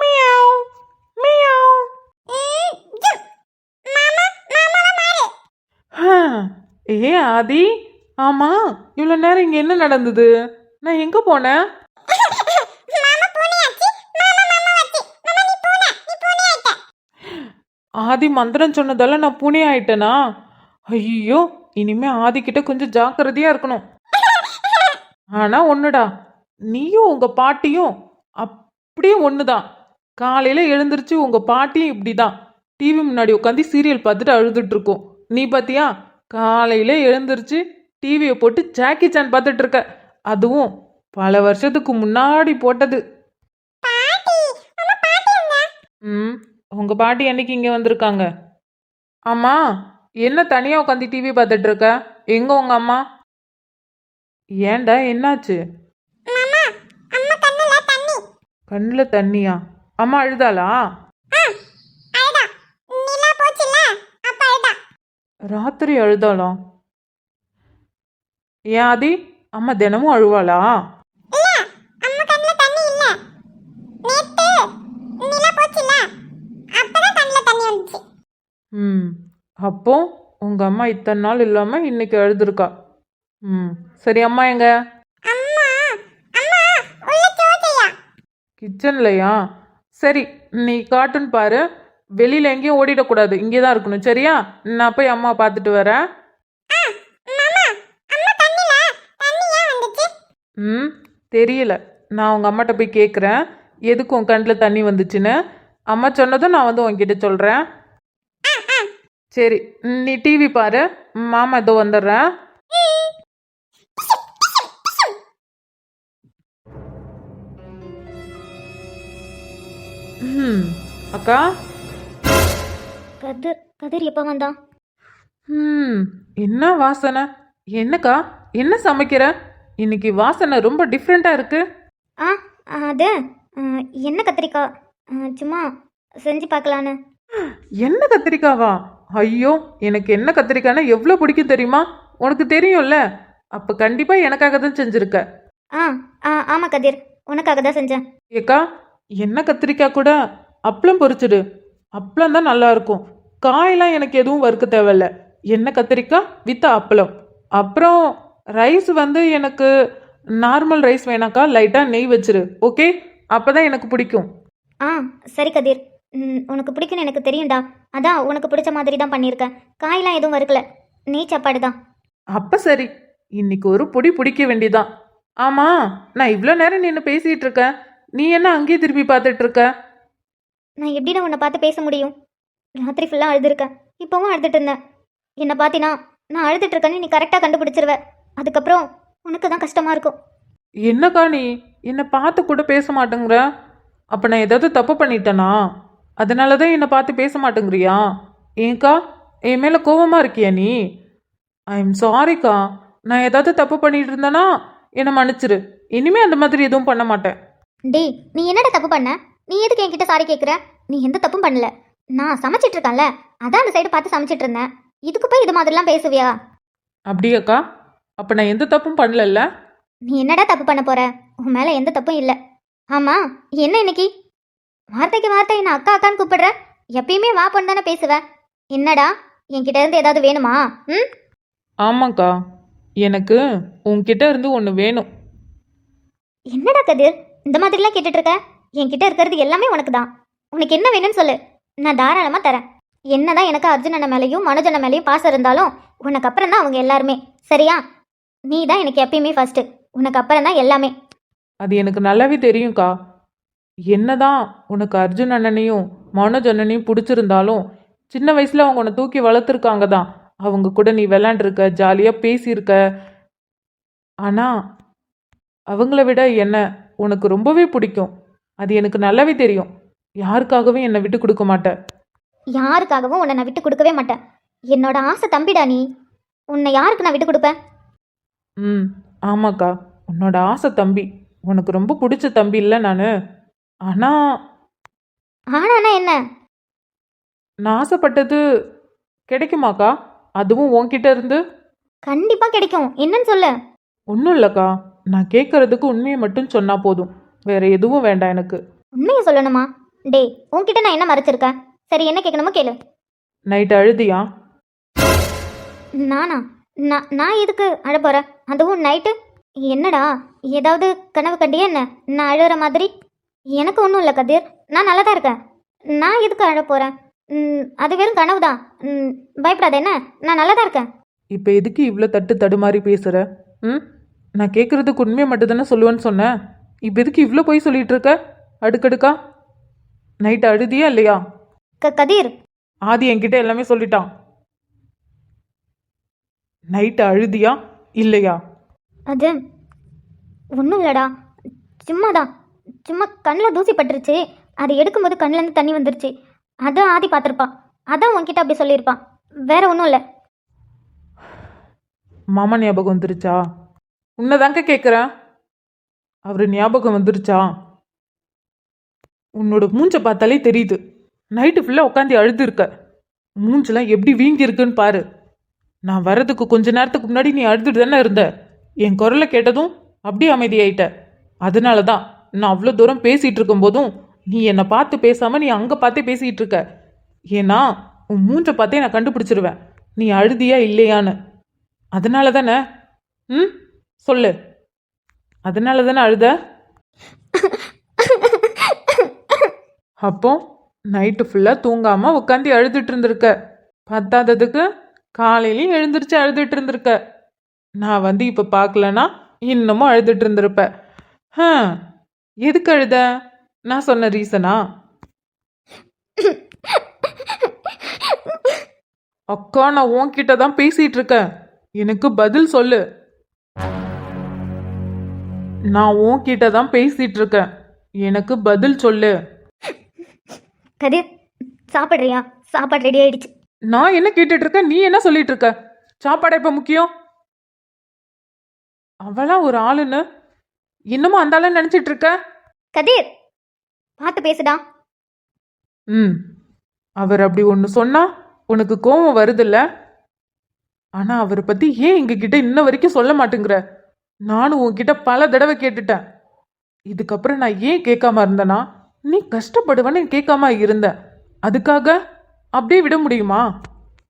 Meow, meow. ஏ ஆதி, ஆமா, இவ்வளோ நேரம் இங்கே என்ன நடந்தது? நான் எங்கே போனேன்? ஆதி மந்திரம் சொன்னதால நான் பூனை ஆயிட்டேனா? ஐயோ, இனிமே ஆதி கிட்ட கொஞ்சம் ஜாக்கிரதையா இருக்கணும். ஆனா ஒண்ணுடா, நீயும் உங்க பாட்டியும் அப்படியே ஒண்ணுதான். காலையில எழுந்திருச்சு உங்க பாட்டியும் இப்படிதான் டிவி முன்னாடி உட்காந்து சீரியல் பார்த்துட்டு அழுதுட்டு இருக்கோம். நீ பாத்தியா, காலையில எழுந்திருச்சு டிவியை போட்டு ஜாக்கி சான் பார்த்துட்டு இருக்க. அதுவும் பல வருஷத்துக்கு முன்னாடி போட்டது. ம், உங்க பாட்டி என்னைக்கு இங்க வந்திருக்காங்க? ஆமா, என்ன தனியா உட்காந்து டிவி பார்த்துட்டு இருக்க? எங்க உங்க அம்மா? ஏன்டா, என்னாச்சு? கண்ணுல தண்ணியா? அம்மா அழுதாளா? ராத்திரி அழுதாளா? ஏன் ஆதி, அம்மா தினமும் அழுவாளா? ம், அப்போ உங்க அம்மா இத்தனை நாள் இல்லாம இன்னைக்கு அழுதுருக்கா. ம், சரி, அம்மா எங்க? கிச்சன்லையா? சரி, நீ கார்ட்டூன் பாரு, வெளியில எங்கேயும் ஓடிடக்கூடாது, இங்கே தான் இருக்கணும், சரியா? நான் போய் அம்மா பார்த்துட்டு வரேன். ம், தெரியல, நான் உங்க அம்மாட்ட போய் கேட்குறேன் எதுக்கு உன் கண்ணில் தண்ணி வந்துச்சுன்னு. அம்மா சொன்னதும் நான் வந்து உன்கிட்ட சொல்கிறேன். சரி, நீ டிவி பாரு, மாமா இதோ வந்துடுறேன். ம், அக்கா. கதிர் கதிர் எப்போ வந்தான்? ம், என்ன வாசனை? என்னக்கா, என்ன சமைக்கிற? இன்னைக்கு வாசனை ரொம்ப டிஃப்ரெண்ட்டாக இருக்கு. ஆ அது என்ன கத்திரிக்காய், சும்மா செஞ்சு பார்க்கலான்னு. என்ன கத்திரிக்காவா? ஐயோ, எனக்கு என்ன கத்திரிக்காய்னா எவ்வளோ பிடிக்கும் தெரியுமா? உனக்கு தெரியும்ல, அப்போ கண்டிப்பாக எனக்காக தான் செஞ்சுருக்க. ஆ ஆ ஆமாம் கதிர், உனக்காக தான் செஞ்சேன். ஏக்கா, என்ன கத்திரிக்காய் கூட அப்பளம் பொரிச்சிடு, அப்பளம் தான் நல்லா இருக்கும். காயெல்லாம் எனக்கு எதுவும் வறுக்க தேவையில்ல. என்ன கத்திரிக்காய் வித் அப்பளம். அப்புறம் ரைஸ் வந்து எனக்கு நார்மல் ரைஸ் வேணாக்கா, லைட்டாக நெய் வச்சிரு, ஓகே? அப்போ தான் எனக்கு பிடிக்கும். ஆ சரி கதிர், உனக்கு பிடிக்குன்னு எனக்கு தெரியும்டா, அதான் உனக்கு பிடிச்ச மாதிரி தான் பண்ணியிருக்கேன். காயெல்லாம் எதுவும் வறுக்கல, நெய் சாப்பாடு தான். அப்போ சரி, இன்னைக்கு ஒரு பொடி பிடிக்க வேண்டியதான். ஆமாம், நான் இவ்வளோ நேரம் நின்று பேசிகிட்டு இருக்கேன், நீ என்ன அங்கேயே திரும்பி பார்த்துட்டு இருக்க? நான் எப்படிடா உன்னை பார்த்து பேச முடியும்? ராத்திரி ஃபுல்லாக அழுதுருக்கேன், இப்போவும் அழுதுட்டு இருந்தேன். என்னை பார்த்தினா நான் அழுதுட்டு இருக்கேன்னு நீ கரெக்டாக கண்டுபிடிச்சிருவ. அதுக்கப்புறம் உனக்கு தான் கஷ்டமாக இருக்கும். என்னக்கா நீ என்னை பார்த்து கூட பேச மாட்டேங்கிற? அப்போ நான் ஏதாவது தப்பு பண்ணிட்டேனா? அதனால தான் என்னை பார்த்து பேச மாட்டேங்கிறியா? ஏன்க்கா என் மேலே கோவமாக இருக்கியா நீ? ஐ எம் சாரிக்கா. நான் ஏதாவது தப்பு பண்ணிட்டு இருந்தேனா என்னை மன்னிச்சிரு. இனிமே அந்த மாதிரி எதுவும் பண்ண மாட்டேன். டேய், நீ என்னடா தப்பு பண்ண? நீ எதுக்கு என்கிட்ட சாரி கேட்குற? நீ எந்த தப்பும் பண்ணல. நான் சமைச்சிட்டு இருக்கேன்ல, அதான் அந்த சைடு பார்த்து சமைச்சிட்டு இருந்தேன். இதுக்கு போய் இது மாதிரிலாம் பேசுவியா? அப்படியாக்கா? அப்போ நான் எந்த தப்பும் பண்ணலல்ல? நீ என்னடா தப்பு பண்ண போற? உன் மேலே எந்த தப்பும் இல்லை. ஆமாம், என்ன இன்னைக்கு வார்த்தைக்கு வார்த்தை என்ன அக்கா அக்கான்னு கூப்பிடுற? எப்பயுமே வா பொண்ணு தானே பேசுவ. என்னடா, என்கிட்ட இருந்து ஏதாவது வேணுமா? ம், ஆமாக்கா, எனக்கு உன்கிட்ட இருந்து ஒன்று வேணும். என்னடா கதிர் இந்த மாதிரிலாம் கேட்டுட்டு இருக்க? என்கிட்ட இருக்கிறது எல்லாமே உனக்கு தான். உனக்கு என்ன வேணும்னு சொல்லு, நான் தாராளமாக தரேன். என்னதான் எனக்கு அர்ஜுன் அண்ணன் மேலேயும் மனோஜ் அண்ணன் மேலேயும் பாசம் இருந்தாலும் உனக்கு அப்புறம் தான் அவங்க எல்லாருமே. சரியா? நீ தான் எனக்கு எப்பயுமே ஃபர்ஸ்ட். உனக்கு அப்புறம் தான் எல்லாமே. அது எனக்கு நல்லாவே தெரியும்க்கா. என்னதான் உனக்கு அர்ஜுன் அண்ணனையும் மனோஜ் அண்ணனையும் பிடிச்சிருந்தாலும் சின்ன வயசில் அவங்க உன்னை தூக்கி வளர்த்துருக்காங்க தான். அவங்க கூட நீ விளாண்டுருக்க, ஜாலியாக பேசியிருக்க. ஆனால் அவங்கள விட என்ன உனக்கு ரொம்பவே பிடிக்கும். அது எனக்கு நல்லாவே தெரியும். யாருக்காகவும் என்னை விட்டு கொடுக்க மாட்டேன். யாருக்காகவும் உன்னை நான் விட்டு கொடுக்கவே மாட்டேன். என்னோட ஆசை தம்பிடா நீ. உன்னை யாருக்கு நான் விட்டு கொடுப்பேன்? ம், ஆமாக்கா, உன்னோட ஆசை தம்பி. உனக்கு ரொம்ப பிடிச்ச தம்பி இல்லை நான். ஆனால் ஆனானா என்ன? நான் ஆசைப்பட்டது கிடைக்குமாக்கா? அதுவும் உன்கிட்ட இருந்து? கண்டிப்பாக கிடைக்கும். என்னன்னு சொல்லு. ஒன்றும் இல்லைக்கா, நான் கேட்கறதுக்கு உண்மையை மட்டும் சொன்னால் போதும். வேற எதுவும் வேண்டாம் எனக்கு. உண்மையை சொல்லணுமா? டேய், உன்கிட்ட நான் என்ன மறைச்சிருக்கேன்? சரி, என்ன கேட்கணுமோ கேளு. நைட்டு அழுதியா? நானா? நான் எதுக்கு அழ போகிறேன்? அதுவும் நைட்டு? என்னடா, ஏதாவது கனவு கண்டியா என்ன நான் அழுகிற மாதிரி? எனக்கு ஒன்றும் இல்லை கதிர், நான் நல்லா தான் இருக்கேன். நான் எதுக்கு அழ போகிறேன்? அது வெறும் கனவு தான். பயப்படாத என்ன, நான் நல்லா தான் இருக்கேன். இப்போ எதுக்கு இவ்வளோ தடுமாறி பேசுகிற? ம், நான் கேட்குறதுக்கு உண்மையை மட்டும் தானே சொல்லுவேன்னு சொன்னேன். இப்போ எதுக்கு இவ்வளோ போய் சொல்லிட்டு இருக்க அடுக்கடுக்கா? நைட்டு அழுதியா இல்லையா? கதிர், ஆதி என்கிட்ட எல்லாமே சொல்லிட்டான். நைட்டு அழுதியா இல்லையா? அது ஒன்றும் இல்லைடா, சும்மா கண்ணில் தூசி பட்டுருச்சு. அதை எடுக்கும்போது கண்ணிலேருந்து தண்ணி வந்துருச்சு. அதான் ஆதி பார்த்துருப்பான், அதான் உன்கிட்ட அப்படி சொல்லியிருப்பான். வேற ஒன்றும் இல்லை. மாமா ஞாபகம் வந்துருச்சா? உன்னதாங்க கேட்குறேன். அவர் ஞாபகம் வந்துருச்சா? உன்னோட மூஞ்சை பார்த்தாலே தெரியுது. நைட்டு ஃபுல்லாக உட்காந்து அழுது இருக்க. மூஞ்செல்லாம் எப்படி வீங்கி இருக்குன்னு பாரு. நான் வர்றதுக்கு கொஞ்ச நேரத்துக்கு முன்னாடி நீ அழுதுட்டு தானே இருந்த. என் குரலை கேட்டதும் அப்படியே அமைதியாயிட்ட. அதனால தான் நான் அவ்வளோ தூரம் பேசிகிட்டு இருக்கும்போதும் நீ என்னை பார்த்து பேசாமல் நீ அங்கே பார்த்தே பேசிகிட்டு இருக்க. ஏன்னா உன் மூஞ்சை பார்த்தே நான் கண்டுபிடிச்சிருவேன் நீ அழுதியா இல்லையான்னு. அதனால தானே? ம், சொல்லு. அதனால தானே அழுத? அப்போ நைட்டு ஃபுல்லாக தூங்காமல் உட்காந்து அழுதுட்டு இருந்திருக்க. பத்தாததுக்கு காலையிலையும் எழுந்திரிச்சு அழுதுட்டு இருந்திருக்க. நான் வந்து இப்போ பார்க்கலன்னா இன்னமும் அழுதுட்டு இருந்திருப்ப. எதுக்கு அழுத? நான் சொன்ன ரீசனா? அக்கா, நான் உன்கிட்ட தான் பேசிட்டு இருக்கேன். எனக்கு பதில் சொல்லு. நான் உன்கிட்ட தான் பேசிட்டு இருக்கேன். எனக்கு பதில் சொல்லு. கதிர், சாப்பிட்றியா? சாப்பாடு ரெடி ஆயிடுச்சு. நான் என்ன கேட்டுட்டு இருக்கேன், நீ என்ன சொல்லிட்டு இருக்க? சாப்பாடு இப்ப முக்கியம்? அவளா ஒரு ஆளுன்னு இன்னமும் அந்த ஆளுன்னு நினைச்சிட்டு இருக்க? கதிர், பார்த்து பேசுடா. ம், அவர் அப்படி ஒன்று சொன்னா உனக்கு கோபம் வருதில்ல? ஆனா அவரை பத்தி ஏன் எங்ககிட்ட இன்ன வரைக்கும் சொல்ல மாட்டேங்கிற? நானும் உன்கிட்ட பல தடவை கேட்டுட்டேன். இதுக்கப்புறம் நான் ஏன் கேட்காம இருந்தேனா, நீ கஷ்டப்படுவேன்னு கேட்காம இருந்தேன். அதுக்காக அப்படியே விட முடியுமா?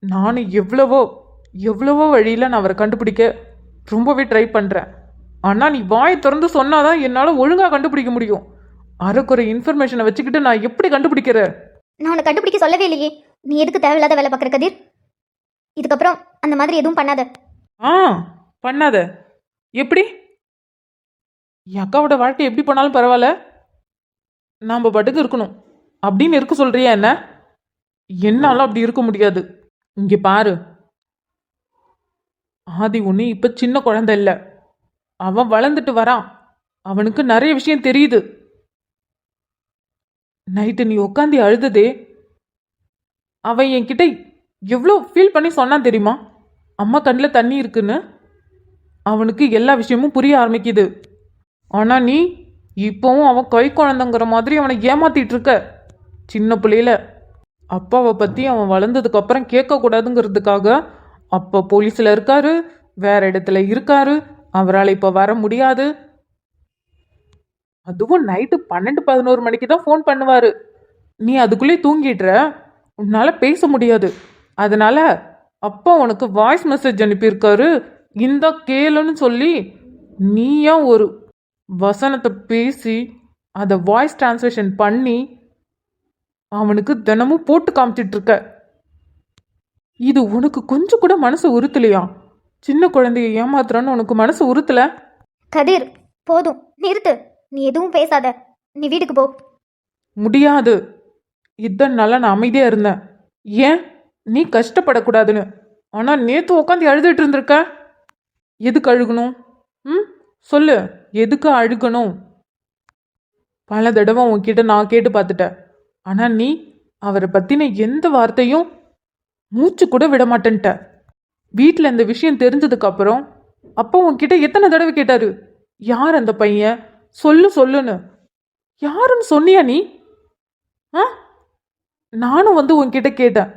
நானும் எவ்வளவோ வழியில் நான் அவரை கண்டுபிடிக்க ரொம்பவே ட்ரை பண்ணுறேன். ஆனால் நீ வாயை திறந்து சொன்னாதான் என்னால் ஒழுங்காக கண்டுபிடிக்க முடியும். அரைக்குறை இன்ஃபர்மேஷனை வச்சுக்கிட்டு நான் எப்படி கண்டுபிடிக்கிற? நான் உன்னை கண்டுபிடிக்க சொல்லவே இல்லையே. நீ எதுக்கு தேவையில்லாத வேலை பார்க்குற கதிர்? இதுக்கப்புறம் அந்த மாதிரி எதுவும் பண்ணாத. பண்ணாத. எப்படி? என் அக்காவோட வாழ்க்கை எப்படி போனாலும் பரவாயில்ல, நாம் பாட்டுக்கு இருக்கணும் அப்படின்னு இருக்க சொல்றியா என்ன? என்னால அப்படி இருக்க முடியாது. இங்க பாரு, ஆதி ஒண்ணு இப்ப சின்ன குழந்தை இல்ல. அவன் வளர்ந்துட்டு வரான். அவனுக்கு நிறைய விஷயம் தெரியுது. நைட்டு நீ உட்காந்து அழுததே, அவன் என்கிட்ட எவ்வளோ ஃபீல் பண்ணி சொன்னான் தெரியுமா? அம்மா கண்ணில் தண்ணி இருக்குன்னு. அவனுக்கு எல்லா விஷயமும் புரிய ஆரம்பிக்குது. ஆனா நீ இப்போவும் அவன் கை குழந்தைங்கிற மாதிரி அவனை ஏமாத்திட்டு இருக்க. சின்ன பிள்ளையில அப்பாவை பத்தி அவன் வளர்ந்ததுக்கு அப்புறம் கேட்கக்கூடாதுங்கிறதுக்காக அப்பா போலீஸ்ல இருக்காரு, வேற இடத்துல இருக்காரு, அவரால் இப்போ வர முடியாது. அதுவும் நைட்டு 12-11 மணிக்கு தான் ஃபோன் பண்ணுவாரு. நீ அதுக்குள்ளே தூங்கிடுற, உன்னால பேச முடியாது. அதனால அப்பா உனக்கு வாய்ஸ் மெசேஜ் அனுப்பியிருக்காரு, இந்த கேளுன்னு சொல்லி நீயா ஒரு வசனத்தை பேசி அதை வாய்ஸ் டிரான்ஸ்லேஷன் பண்ணி அவனுக்கு தினமும் போட்டு காமிச்சிட்டு இருக்க. இது உனக்கு கொஞ்சம் கூட மனசு உறுத்தலையா? சின்ன குழந்தைய ஏமாத்துறான்னு உனக்கு மனசு உறுத்தல? கதிர், போதும் நிறுத்து. நீ எதுவும் பேசாத. நீ வீட்டுக்கு போ. முடியாது. இத்தனை நாளா நான் அமைதியா இருந்தேன், ஏன் நீ கஷ்டப்படக்கூடாதுன்னு. ஆனா நேத்து உட்காந்து அழுதுட்டு இருந்திருக்க. எதுக்கு அழுகணும்? ம், சொல்லு, எதுக்கு அழுகணும்? பல தடவை உன்கிட்ட நான் கேட்டு பார்த்துட்டேன். ஆனா நீ அவரை பத்தின எந்த வார்த்தையும் மூச்சு கூட விட மாட்டேன்ட்ட. வீட்டில் இந்த விஷயம் தெரிஞ்சதுக்கு அப்புறம் அப்பா உன்கிட்ட எத்தனை தடவை கேட்டாரு, யார் அந்த பையன், சொல்லு சொல்லுன்னு. யாருன்னு சொன்னியா நீ? ஆ, நானும் வந்து உன்கிட்ட கேட்டேன்.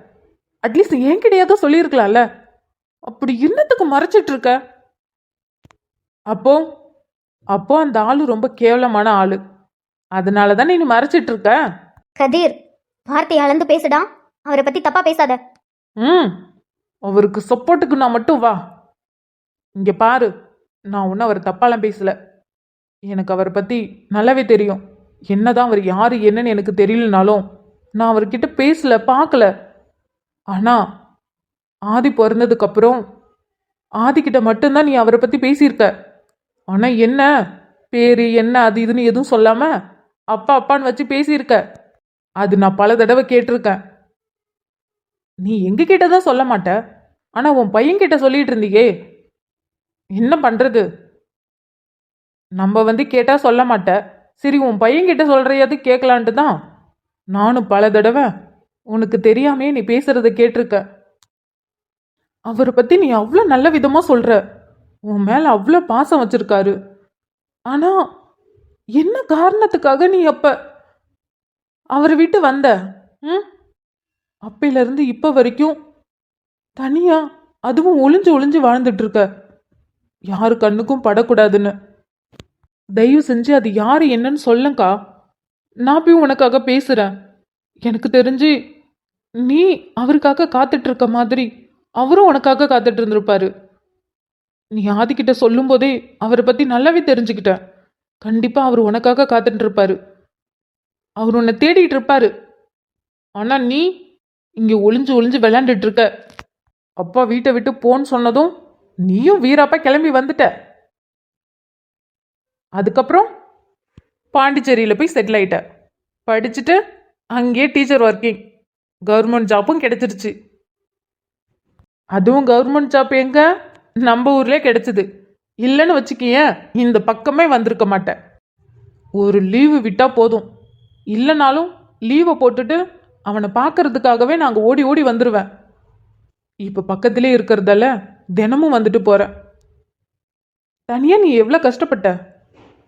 அட்லீஸ்ட் என்கிட்டயாவது சொல்லியிருக்கலாம்ல. அப்படி என்னத்துக்கு மறைச்சிட்டு இருக்க? அப்போ அப்போ அந்த ஆளு ரொம்ப கேவலமான ஆளு, அதனால தானே நீ மறைச்சிட்டு இருக்க. கதிர், வார்த்தையை அளந்து பேசுடா. அவரை பத்தி தப்பா பேசாத. ம், அவருக்கு சப்போர்ட்டுக்கு நான் மட்டும் வா. இங்க பாரு, நான் ஒன்றும் அவர் தப்பாலாம் பேசல. எனக்கு அவரை பத்தி நல்லாவே தெரியும். என்னதான் அவர் யாரு என்னன்னு எனக்கு தெரியலனாலும் நான் அவர்கிட்ட பேசல, பார்க்கல. ஆனா ஆதி பிறந்ததுக்கு அப்புறம் ஆதிக்கிட்ட மட்டும்தான் நீ அவரை பத்தி பேசியிருக்க. ஆனா என்ன பேரு என்ன அது இதுன்னு எதுவும் சொல்லாம அப்பா அப்பான்னு வச்சு பேசியிருக்க. அது நான் பல தடவை கேட்டிருக்கேன். நீ எங்க கிட்டதான் சொல்ல மாட்ட, ஆனா உன் பையன் கிட்ட சொல்லிட்டு இருந்தியே. என்ன பண்றது? நம்ம வந்து கேட்டா சொல்ல மாட்ட, சரி உன் பையன் கிட்ட சொல்றையாவது கேட்கலான்ட்டு தான் நானும் பல தடவை உனக்கு தெரியாமே நீ பேசுறத கேட்டிருக்க. அவரை பத்தி நீ அவ்வளோ நல்ல விதமா சொல்ற, உன் மேல அவ்வளோ பாசம் வச்சிருக்காரு. ஆனா என்ன காரணத்துக்காக நீ அப்ப அவரை விட்டு வந்த? ம், அப்பையில இருந்து இப்ப வரைக்கும் தனியா, அதுவும் ஒளிஞ்சு ஒளிஞ்சு வாழ்ந்துட்டு இருக்க, யாரு கண்ணுக்கும் படக்கூடாதுன்னு. தயவு செஞ்சு அது யாரு என்னன்னு சொல்லுங்கக்கா. நான் போய் உனக்காக பேசுறேன். எனக்கு தெரிஞ்சு நீ அவருக்காக காத்துட்டு இருக்க மாதிரி அவரும் உனக்காக காத்துட்டு இருந்திருப்பாரு. நீ ஆதிக்கிட்ட சொல்லும் போதே அவரை பத்தி நல்லாவே தெரிஞ்சுக்கிட்ட. கண்டிப்பா அவர் உனக்காக காத்துட்டு இருப்பாரு, அவர் உன்னை தேடிட்டு இருப்பாரு. ஆனா நீ இங்க ஒளிஞ்சு ஒளிஞ்சு விளையாண்டுட்டு இருக்க. அப்பா வீட்டை விட்டு போன்னு சொன்னதும் நீயும் வீராப்பா கிளம்பி வந்துட்ட. அதுக்கப்புறம் பாண்டிச்சேரியில போய் செட்டில் ஆயிட்ட. படிச்சுட்டு அங்கேயே டீச்சர் ஒர்க்கிங், கவர்மெண்ட் ஜாப்பும் கிடைச்சிருச்சு. அதுவும் கவர்மெண்ட் ஜாப் எங்க, நம்ம ஊர்லயே கிடைச்சது. இல்லைன்னு வச்சுக்கியேன் இந்த பக்கமே வந்திருக்க மாட்டேன். ஒரு லீவு விட்டா போதும், இல்லைனாலும் லீவை போட்டுட்டு அவனை பார்க்கறதுக்காகவே நாங்கள் ஓடி ஓடி வந்துடுவேன். இப்போ பக்கத்திலே இருக்கிறதால தினமும் வந்துட்டு போகிறேன். தனியாக நீ எவ்வளோ கஷ்டப்பட்ட?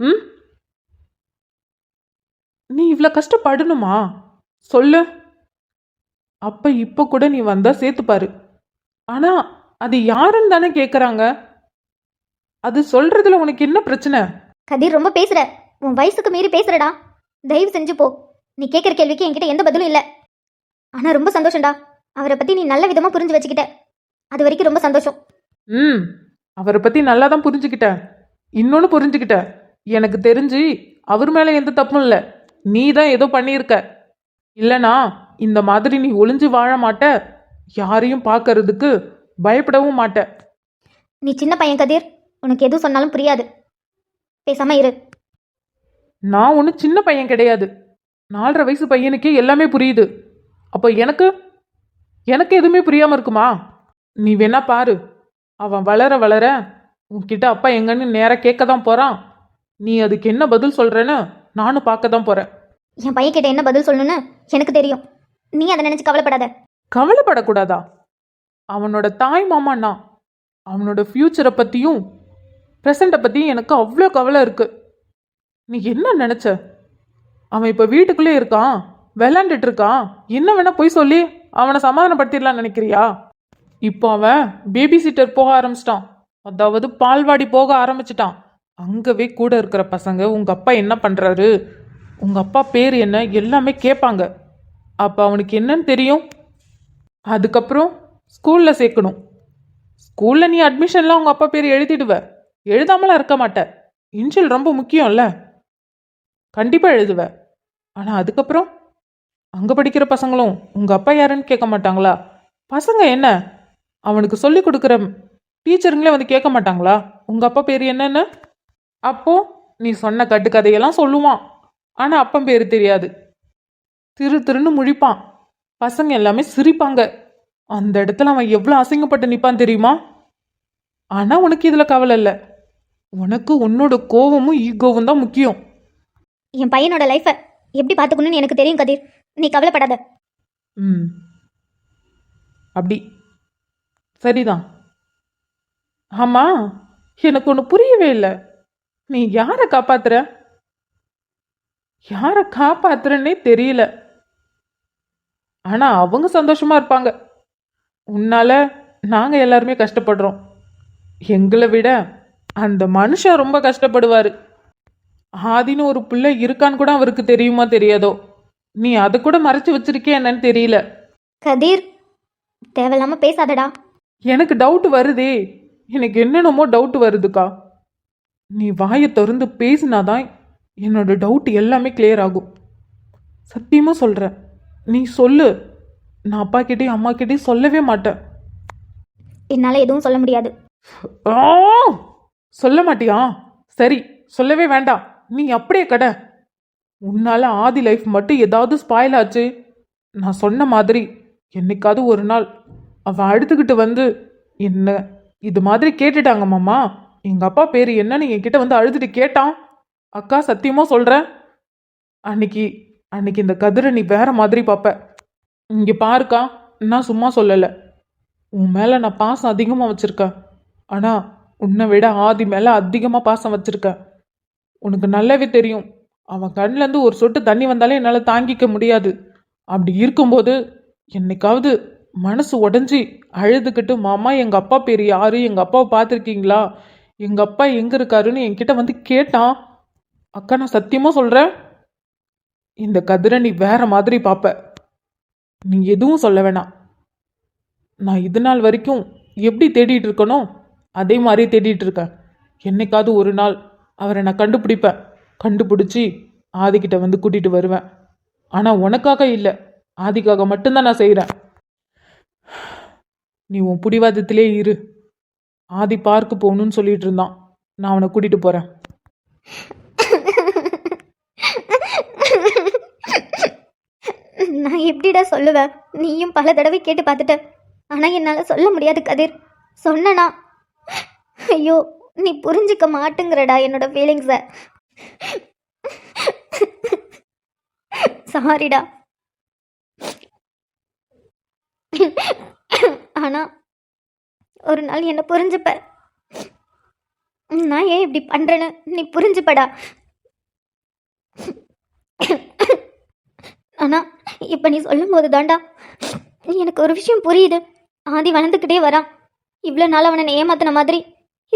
ம், நீ இவ்வளோ கஷ்டப்படணுமா சொல்லு? அப்போ இப்போ கூட நீ வந்தா சேர்த்துப்பாரு. ஆனால் அது யாருன்னு தானே கேட்குறாங்க. அது சொல்றதுல உனக்கு என்ன பிரச்சனை? கதிர், ரொம்ப பேசுற. உன் வயசுக்கு மீறி பேசுறடா. தயவு செஞ்சு போ. நீ கேட்குற கேள்விக்கு என்கிட்ட எந்த பதிலும் இல்லை. ஆனா ரொம்ப சந்தோஷம்டா, அவரை பத்தி நீ நல்ல விதமா புரிஞ்சு வச்சுக்கிட்ட. அது வரைக்கும் ரொம்ப சந்தோஷம். ம், அவரை பற்றி நல்லா தான் புரிஞ்சுக்கிட்டேன். இன்னொன்று புரிஞ்சுக்கிட்டேன், எனக்கு தெரிஞ்சு அவர் மேலே எந்த தப்பும் இல்லை, நீ தான் ஏதோ பண்ணியிருக்க. இல்லைனா இந்த மாதிரி நீ ஒளிஞ்சு வாழ மாட்ட, யாரையும் பார்க்கறதுக்கு பயப்படவும் மாட்ட. நீ சின்ன பையன் கதிர், உனக்கு எது சொன்னாலும் புரியாது. பேசாம இரு. நான் ஒன்றும் சின்ன பையன் கிடையாது, 4.5 வயசு பையனுக்கே எல்லாமே புரியுது. அப்போ எனக்கு எனக்கு எதுவுமே புரியாம இருக்குமா? நீ வேணா பாரு, அவன் வளர வளர உன்கிட்ட அப்பா எங்கன்னு நேரா கேட்க தான் போறான். நீ அதுக்கு என்ன பதில் சொல்றேன்னு நானும் பார்க்க தான் போறேன். என் பையன்கிட்ட என்ன பதில் சொல்லணும்னு எனக்கு தெரியும். நீ அதை நினைச்சு கவலைப்படாத. கவலைப்படக்கூடாதா? அவனோட தாய் மாமான்னா அவனோட ஃப்யூச்சரை பற்றியும் ப்ரெசண்ட்டை பற்றியும் எனக்கு அவ்வளோ கவலை இருக்கு. நீ என்ன நினச்ச? அவன் இப்போ வீட்டுக்குள்ளே இருக்கான், விளாண்டுட்டு இருக்கான், என்ன வேணா போய் சொல்லி அவனை சமாதானப்படுத்திடலாம்னு நினைக்கிறியா? இப்போ அவன் பேபி சிட்டர் போக ஆரம்பிச்சிட்டான், அதாவது பால்வாடி போக ஆரம்பிச்சிட்டான். அங்கவே கூட இருக்கிற பசங்க உங்கள் அப்பா என்ன பண்ணுறாரு, உங்கள் அப்பா பேர் என்ன எல்லாமே கேட்பாங்க. அப்போ அவனுக்கு என்னன்னு தெரியும்? அதுக்கப்புறம் ஸ்கூலில் சேர்க்கணும். ஸ்கூலில் நீ அட்மிஷன்லாம் உங்கள் அப்பா பேர் எழுதிடுவ, எழுதாமலாம் இருக்க மாட்ட. இன்ஷியல் ரொம்ப முக்கியம்ல, கண்டிப்பாக எழுதுவ. ஆனால் அதுக்கப்புறம் அங்கே படிக்கிற பசங்களும் உங்கள் அப்பா யாருன்னு கேட்க மாட்டாங்களா? பசங்க என்ன அவனுக்கு சொல்லி கொடுக்குற டீச்சருங்களே வந்து கேட்க மாட்டாங்களா உங்கள் அப்பா பேர் என்னன்னு? அப்போ நீ சொன்ன கட்டுக்கதையெல்லாம் சொல்லுவான், ஆனால் அப்பன் பேர் தெரியாது. திருன்னு முழிப்பான், பசங்க எல்லாமே சிரிப்பாங்க. அந்த இடத்துல அவன் எவ்வளோ அசிங்கப்பட்டு நிற்பான் தெரியுமா? ஆனால் உனக்கு இதில் கவலை இல்லை. உனக்கு உன்னோட கோவமும் ஈகோவும் தான் முக்கியம். என் பையனோட லைஃப்பை எப்படி பார்த்துக்கணும்னு எனக்கு தெரியும் கதிர். நீ கவலைப்படாத. ம், அப்படி சரிதான். ஆமாம், எனக்கு ஒன்று புரியவே இல்லை. நீ யாரை காப்பாத்துற? யாரை காப்பாத்துறன்னே தெரியல. ஆனால் அவங்க சந்தோஷமா இருப்பாங்க. உன்னால நாங்கள் எல்லாருமே கஷ்டப்படுறோம். எங்களை விட அந்த மனுஷன் ரொம்ப கஷ்டப்படுவார். ஆதின்னு ஒரு பிள்ளை இருக்கான்னு கூட அவருக்கு தெரியுமா தெரியாதோ? நீ அதை கூட மறைச்சு வச்சிருக்கே என்னன்னு தெரியல. கதிர், தேவையில்லாம பேசாதடா. எனக்கு டவுட் வருதே, எனக்கு என்னென்னமோ டவுட் வருதுக்கா. நீ வாயை திறந்து பேசினாதான் என்னோட டவுட் எல்லாமே கிளியர் ஆகும். சத்தியமாக சொல்கிறேன், நீ சொல்லு. நான் அப்பா கிட்டேயும் அம்மா கிட்டேயும் சொல்லவே மாட்டேன். என்னால் எதுவும் சொல்ல முடியாது. ஆ! சொல்ல மாட்டியா? சரி, சொல்லவே வேண்டாம். நீ அப்படியே கடை. உன்னால ஆதி லைஃப் மட்டும் ஏதாவது ஸ்பாயில் ஆச்சு, நான் சொன்ன மாதிரி என்னைக்காவது ஒரு நாள் அவன் அழுதுகிட்டு வந்து என்ன இது மாதிரி கேட்டுட்டாங்க மாமா, எங்கள் அப்பா பேர் என்னன்னு என்கிட்ட வந்து அழுதுட்டு கேட்டான். அக்கா சத்தியமாக சொல்கிறேன், அன்னைக்கு அன்னைக்கு இந்த கதிரை நீ வேற மாதிரி பார்ப்ப. இங்கே பாருக்கா, நான் சும்மா சொல்லலை. உன் மேலே நான் பாசம் அதிகமாக வச்சுருக்கேன். ஆனால் உன்னை விட ஆதி மேலே அதிகமாக பாசம் வச்சுருக்கேன். உனக்கு நல்லாவே தெரியும், அவன் கண்ணிலேருந்து ஒரு சொட்டு தண்ணி வந்தாலே என்னால் தாங்கிக்க முடியாது. அப்படி இருக்கும்போது என்னைக்காவது மனசு உடஞ்சி அழுதுகிட்டு மாமா எங்கள் அப்பா பேர் யாரு, எங்கள் அப்பாவை பார்த்துருக்கீங்களா, எங்கள் அப்பா எங்கே இருக்காருன்னு என்கிட்ட வந்து கேட்டான். அக்கா நான் சத்தியமாக சொல்கிறேன், இந்த கதிரை நீ வேற மாதிரி பார்ப்ப. நீ எதுவும் சொல்ல வேணாம். நான் இது நாள் வரைக்கும் எப்படி தேடிட்டு இருக்கனோ அதே மாதிரி தேடிட்டு இருக்கேன். என்னைக்காவது ஒரு நாள் அவரை நான் கண்டுபிடிப்பேன். கண்டுபிடிச்சி ஆதிக்கிட்ட வந்து கூட்டிகிட்டு வருவேன். ஆனால் உனக்காக இல்லை, ஆதிக்காக மட்டும்தான் நான் செய்கிறேன். நீ உன் பிடிவாதத்திலே இரு. ஆதி பார்க்கு போகணும்னு சொல்லிட்டு இருந்தான், நான் அவனை கூட்டிகிட்டு போகிறேன். நான் எப்படிடா சொல்லுவேன்? நீயும் பல தடவை கேட்டு பார்த்துட்ட, ஆனால் என்னால் சொல்ல முடியாது கதிர். சொன்னனா ஐயோ நீ புரிஞ்சிக்க மாட்டேங்கிறடா என்னோட ஃபீலிங்ஸை. சாரிடா. ஆனால் ஒரு நாள் என்னை புரிஞ்சுப்ப. நான் ஏன் இப்படி பண்ணுறேன்னு நீ புரிஞ்சுப்படா. ஆனால் இப்போ நீ சொல்லும் போது தாண்டா எனக்கு ஒரு விஷயம் புரியுது. ஆதி வளர்ந்துக்கிட்டே வரான். இவ்வளோ நாள் அவனை ஏமாத்தின மாதிரி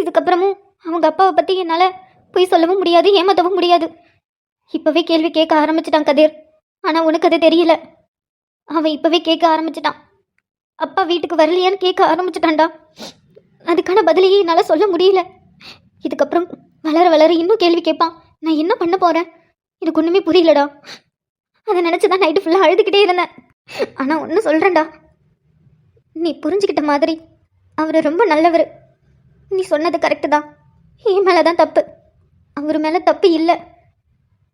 இதுக்கப்புறமும் அவங்க அப்பாவை பற்றி என்னால் போய் சொல்லவும் முடியாது, ஏமாற்றவும் முடியாது. இப்போவே கேள்வி கேட்க ஆரம்பிச்சிட்டான் கதிர். ஆனால் உனக்கு அது தெரியல. அவன் இப்போவே கேட்க ஆரம்பிச்சிட்டான். அப்பா வீட்டுக்கு வரலையான்னு கேட்க ஆரம்பிச்சிட்டான்டா. அதுக்கான பதிலையே என்னால் சொல்ல முடியல. இதுக்கப்புறம் வளர வளர இன்னும் கேள்வி கேட்பான். நான் என்ன பண்ண போகிறேன்? எனக்கு ஒன்றுமே புரியலடா. அதை நினச்சி தான் நைட்டு ஃபுல்லாக அழுதுகிட்டே இருந்தேன். ஆனால் ஒன்று சொல்கிறேன்டா, நீ புரிஞ்சுக்கிட்ட மாதிரி அவர் ரொம்ப நல்லவர். நீ சொன்னது கரெக்டு தான். என் மேலே தான் தப்பு, அவர் மேலே தப்பு இல்லை.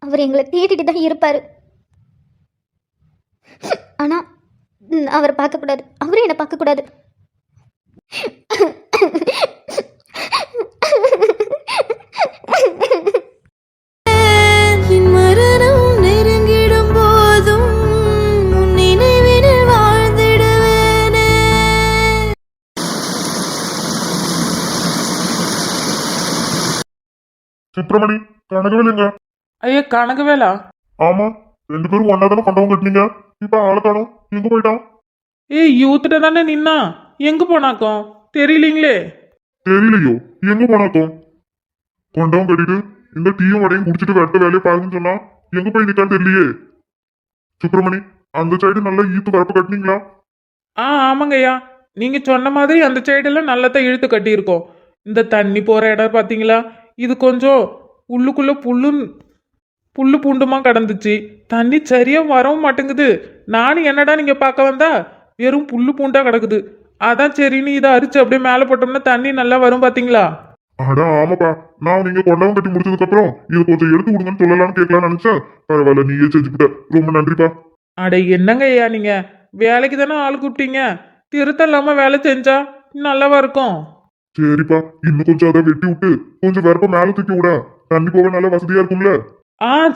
அவர் எங்களை தேடிட்டு தான் இருப்பார். ஆனால் நான் அவரை பார்க்கக்கூடாது, அவரும் என்னை பார்க்கக்கூடாது. என் மரணம் நெருங்கிடும் போதும் உன் நினைவினில் வாழ்ந்திடுவேனே. சுப்பிரமணி, கனகவேலுங்க. ஐயா கனகவேலா? ஆமா, 2 பேரும் ஒன்னா தானே கொண்டவங்க கட்டினீங்க. இப்ப ஆளை காணோம், எங்க போயிட்டான்? ஏய் யூத்துட்ட தானே நின்னா, எங்க போனாக்கும் தெரியலீங்களே. தெரியலையோ, எங்க போனாக்கும்? கொண்டவன் கட்டிட்டு இந்த டீயும் வடையும் குடிச்சிட்டு வெட்ட வேலையை பாருங்கன்னு சொன்னா எங்க போய் நிக்கான்னு தெரியலையே. சுப்பிரமணி, அந்த சைடு நல்லா ஈத்து வரப்பு கட்டினீங்களா? ஆமாங்கய்யா, நீங்க சொன்ன மாதிரி அந்த சைடெல்லாம் நல்லதான் இழுத்து கட்டியிருக்கோம். இந்த தண்ணி போற இடம் பாத்தீங்களா, இது கொஞ்சம் உள்ளுக்குள்ள புல்லு பூண்டுமா கடந்துச்சு. தண்ணி சரியா வரவும் மாட்டேங்குது. நானும் என்னடா நீங்க பார்க்க வந்தா வெறும் புல்லு பூண்டா கிடக்குது. அதான் சரின்னு இதை அரிச்சு அப்படியே மேலே போட்டோம்னா தண்ணி நல்லா வரும் பாத்தீங்களா. அடா ஆமாப்பா, நான் நீங்க கொண்டவன் கட்டி முடிச்சதுக்கு அப்புறம் இது கொஞ்சம் எடுத்து விடுங்கன்னு சொல்லலாம்னு கேட்கலாம்னு நினைச்சேன். பரவாயில்ல, நீயே செஞ்சுக்கிட்ட, ரொம்ப நன்றிப்பா. அட என்னங்க ஐயா, நீங்க வேலைக்கு தானே ஆள் கூப்பிட்டீங்க, திருத்தம் இல்லாம வேலை செஞ்சா நல்லாவா இருக்கும். சரிப்பா, இன்னும் கொஞ்சம் அதை வெட்டி விட்டு கொஞ்சம் வரப்ப மேல தூக்கி விட, தண்ணி போக நல்ல வசதியா இருக்கும்ல.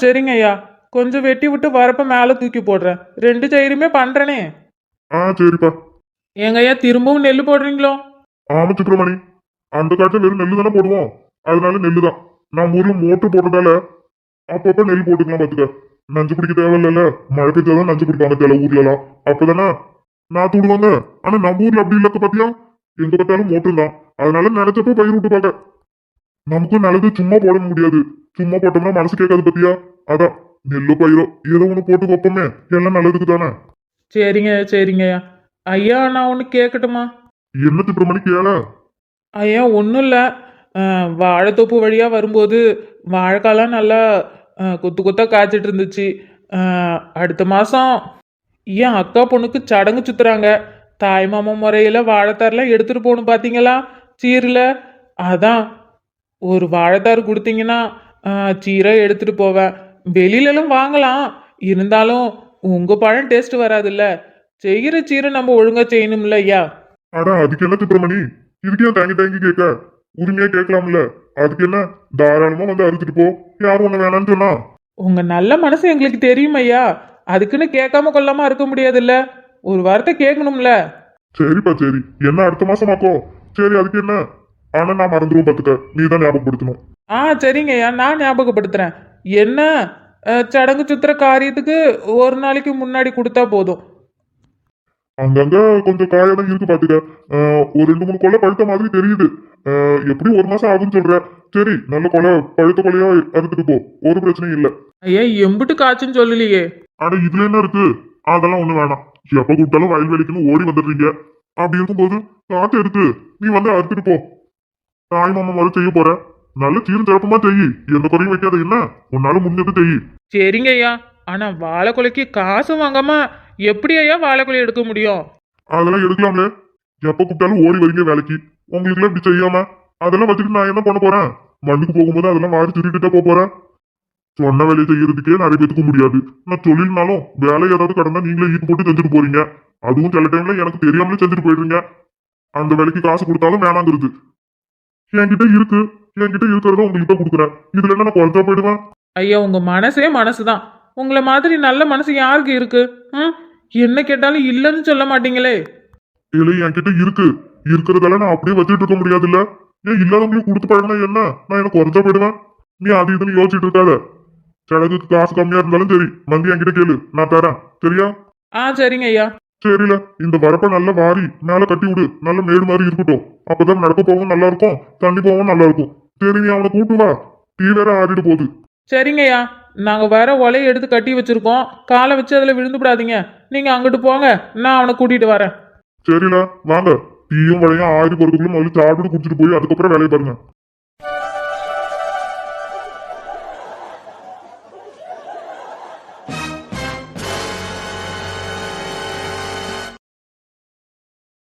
சரிங்க ஐயா, கொஞ்சம் வெட்டி விட்டு வரப்ப மேலே தூக்கி போடுறேன். 2 சைடுமே பண்றேனே. சரிப்பா. ஏங்க ஐயா திரும்பவும் நெல் போடுறீங்களோ? ஆமா சுப்பிரமணி, அந்த காட்டுல வெறும் நெல்லு தானே போடுவோம், அதனால நெல்லு தான். நம்ம ஊர்ல மோட்டர் போட்டதால அப்பப்ப நெல் போட்டுக்கலாம் பாத்துக்க. நஞ்சு பிடிக்க தேவையில்ல, மழை பெய்தாதான் நஞ்சு பிடிப்பாங்க சில ஊர்ல எல்லாம். அப்பதானே நாத்து விடுவாங்க. ஆனா நம்ம ஊர்ல அப்படி இல்லக்க பாத்தியா, எங்க பார்த்தாலும் மோட்டர் தான். அதனால நினைச்சப்ப பயிர் விட்டு பார்க்க. நமக்கும் நல்லது சும்மா போட முடியாது, சும்மா போட்டோம்னா மனசு கேட்காது பத்தியா. அதான் நெல்லோ பயிரோ ஏதோ ஒண்ணு போட்டு வைப்போமே, எல்லாம் நல்லதுக்கு தானே. சரிங்க ஐயா. ஐயா நான் ஒன்று கேட்கட்டுமா? என்ன சுப்பிரமணி கேள? ஐயா ஒன்றும் இல்லை, வாழைத்தோப்பு வழியாக வரும்போது வாழைக்காலாம் நல்லா கொத்து கொத்தாக காய்ச்சிட்டு இருந்துச்சு. அடுத்த மாதம் என் அக்கா பொண்ணுக்கு சடங்கு சுற்றுறாங்க. தாய் மாமா முறையில் வாழைத்தாரெலாம் எடுத்துகிட்டு போகணும் பார்த்தீங்களா சீரில். அதான் ஒரு வாழைத்தார் கொடுத்தீங்கன்னா சீரை எடுத்துகிட்டு போவேன். வெளியிலலாம் வாங்கலாம், இருந்தாலும் உங்கள் பழம் டேஸ்ட் வராதுல்ல. செய்கிற சீரை நம்ம ஒழுங்காக செய்யணும்ல ஐயா. அடா அதுக்கு என்ன சுப்பிரமணி, இதுக்கு ஏன் தாங்கி தாங்கி கேட்க? உரிமையா கேட்கலாம்ல. அதுக்கு என்ன, தாராளமா வந்து அறுத்துட்டு போ, யாரும் ஒண்ணு வேணாம்னு சொன்னா. உங்க நல்ல மனசு எங்களுக்கு தெரியும் ஐயா, அதுக்குன்னு கேட்காம கொள்ளாம இருக்க முடியாதுல்ல. ஒரு வார்த்தை கேட்கணும்ல. சரிப்பா சரி, என்ன அடுத்த மாசமாக்கோ? சரி அதுக்கு என்ன, ஆனா நான் மறந்துடுவோம் பாத்துக்க, நீ தான் ஞாபகப்படுத்தணும். சரிங்க ஐயா, நான் ஞாபகப்படுத்துறேன். என்ன சடங்கு சுத்துற காரியத்துக்கு ஒரு நாளைக்கு முன்னாடி கொடுத்தா போதும். அங்கங்க கொஞ்சம் காயெல்லாம் இருக்கு பாத்துக்க. ஒரு 2-3 கொலை பழுத்த மாதிரி தெரியுது. எப்படி 1 மாசம் ஆகும்னு சொல்ற. சரி, நல்ல கொலை, பழுத்த கொலையா அறுத்துட்டு போ, ஒரு பிரச்சனையும் இல்ல. ஐயா எம்பிட்டு காய்ச்சுன்னு சொல்லலையே. ஆனா இதுல என்ன இருக்கு, அதெல்லாம் ஒண்ணு வேணாம். எப்ப கூப்பிட்டாலும் வயல்வெளிக்குன்னு ஓடி வந்துடுறீங்க. அப்படி இருக்கும்போது காத்து எடுத்து நீ வந்து அறுத்துட்டு போ. தாய் மாமா மாதிரி செய்ய போற, நல்ல சீரும் சிறப்புமா செய்யி, எந்த குறையும் வைக்காத. என்ன உன்னால முடிஞ்சது செய்யி. சரிங்க ஐயா, ஆனா வாழைக்குலைக்கு காசு வாங்காம எப்படி ஐயா வாழைக்குலை எடுக்க முடியும்? அதெல்லாம் எடுக்கலாம்ல, எப்ப கூப்பிட்டாலும் ஓடி வரீங்க வேலைக்கு. உங்களுக்கு எல்லாம் இப்படி செய்யாம அதெல்லாம் வச்சுட்டு நான் என்ன பண்ண போறேன்? மண்ணுக்கு போகும்போது அதெல்லாம் வாரி திருட்டுட்டா போறேன். சொன்ன வேலையை செய்யறதுக்கே நிறைய பேத்துக்க முடியாது. நான் தொழில்னாலும் வேலை ஏதாவது கடந்தா நீங்களே ஈட்டு போட்டு செஞ்சுட்டு போறீங்க. அதுவும் சில டைம்ல எனக்கு தெரியாமலே செஞ்சுட்டு போயிடுறீங்க. அந்த வேலைக்கு காசு கொடுத்தாலும் வேணாங்கிறது. என்கிட்ட இருக்கு, என்கிட்ட இருக்கிறத உங்ககிட்ட கொடுக்குறேன். இதுல என்ன நான் குறைஞ்சா போயிடுவேன்? ஐயா உங்க மனசே மனசுதான். உங்களை மாதிரி நல்ல மனசு யாருக்கு இருக்கு? என்ன கேட்டாலும் இல்லைன்னு சொல்ல மாட்டீங்களே. இல்ல, என்கிட்ட இருக்கு, இருக்கிறதால நான் அப்படியே வச்சுட்டு இருக்க முடியாதுல்ல. ஏன் இல்லாதவங்களுக்கு கொடுத்து பழகினா என்ன, நான் என்ன குறைஞ்சா போயிடுவேன்? நீ அது இதுன்னு யோசிச்சுட்டு இருக்காத. சடங்குக்கு காசு கம்மியா இருந்தாலும் சரி, வந்து என்கிட்ட கேளு, நான் தரேன். சரியா? சரிங்க ஐயா. சரில, இந்த வரப்ப நல்ல வாரி மேல கட்டி விடு, நல்ல மேடு மாதிரி இருக்கட்டும். அப்பதான் நடக்க போகவும் நல்லா இருக்கும், தண்ணி போகவும் நல்லா இருக்கும். சரி, நீ அவனை கூட்டு வா, டீ வேற ஆறிட்டு போகுது. சரிங்க ஐயா, நாங்க வேற ஒலையை எடுத்து கட்டி வச்சிருக்கோம், காலை வச்சு அதுல விழுந்து விடாதீங்க. நீங்க அங்கிட்டு போங்க, நான் அவனை கூட்டிட்டு வரேன். சரில, வாங்க. டீயும் வடையும் ஆறி போறதுக்குள்ள முதல்ல சாப்பிட்டு குடிச்சிட்டு போய் அதுக்கப்புறம் வேலையை பாருங்க.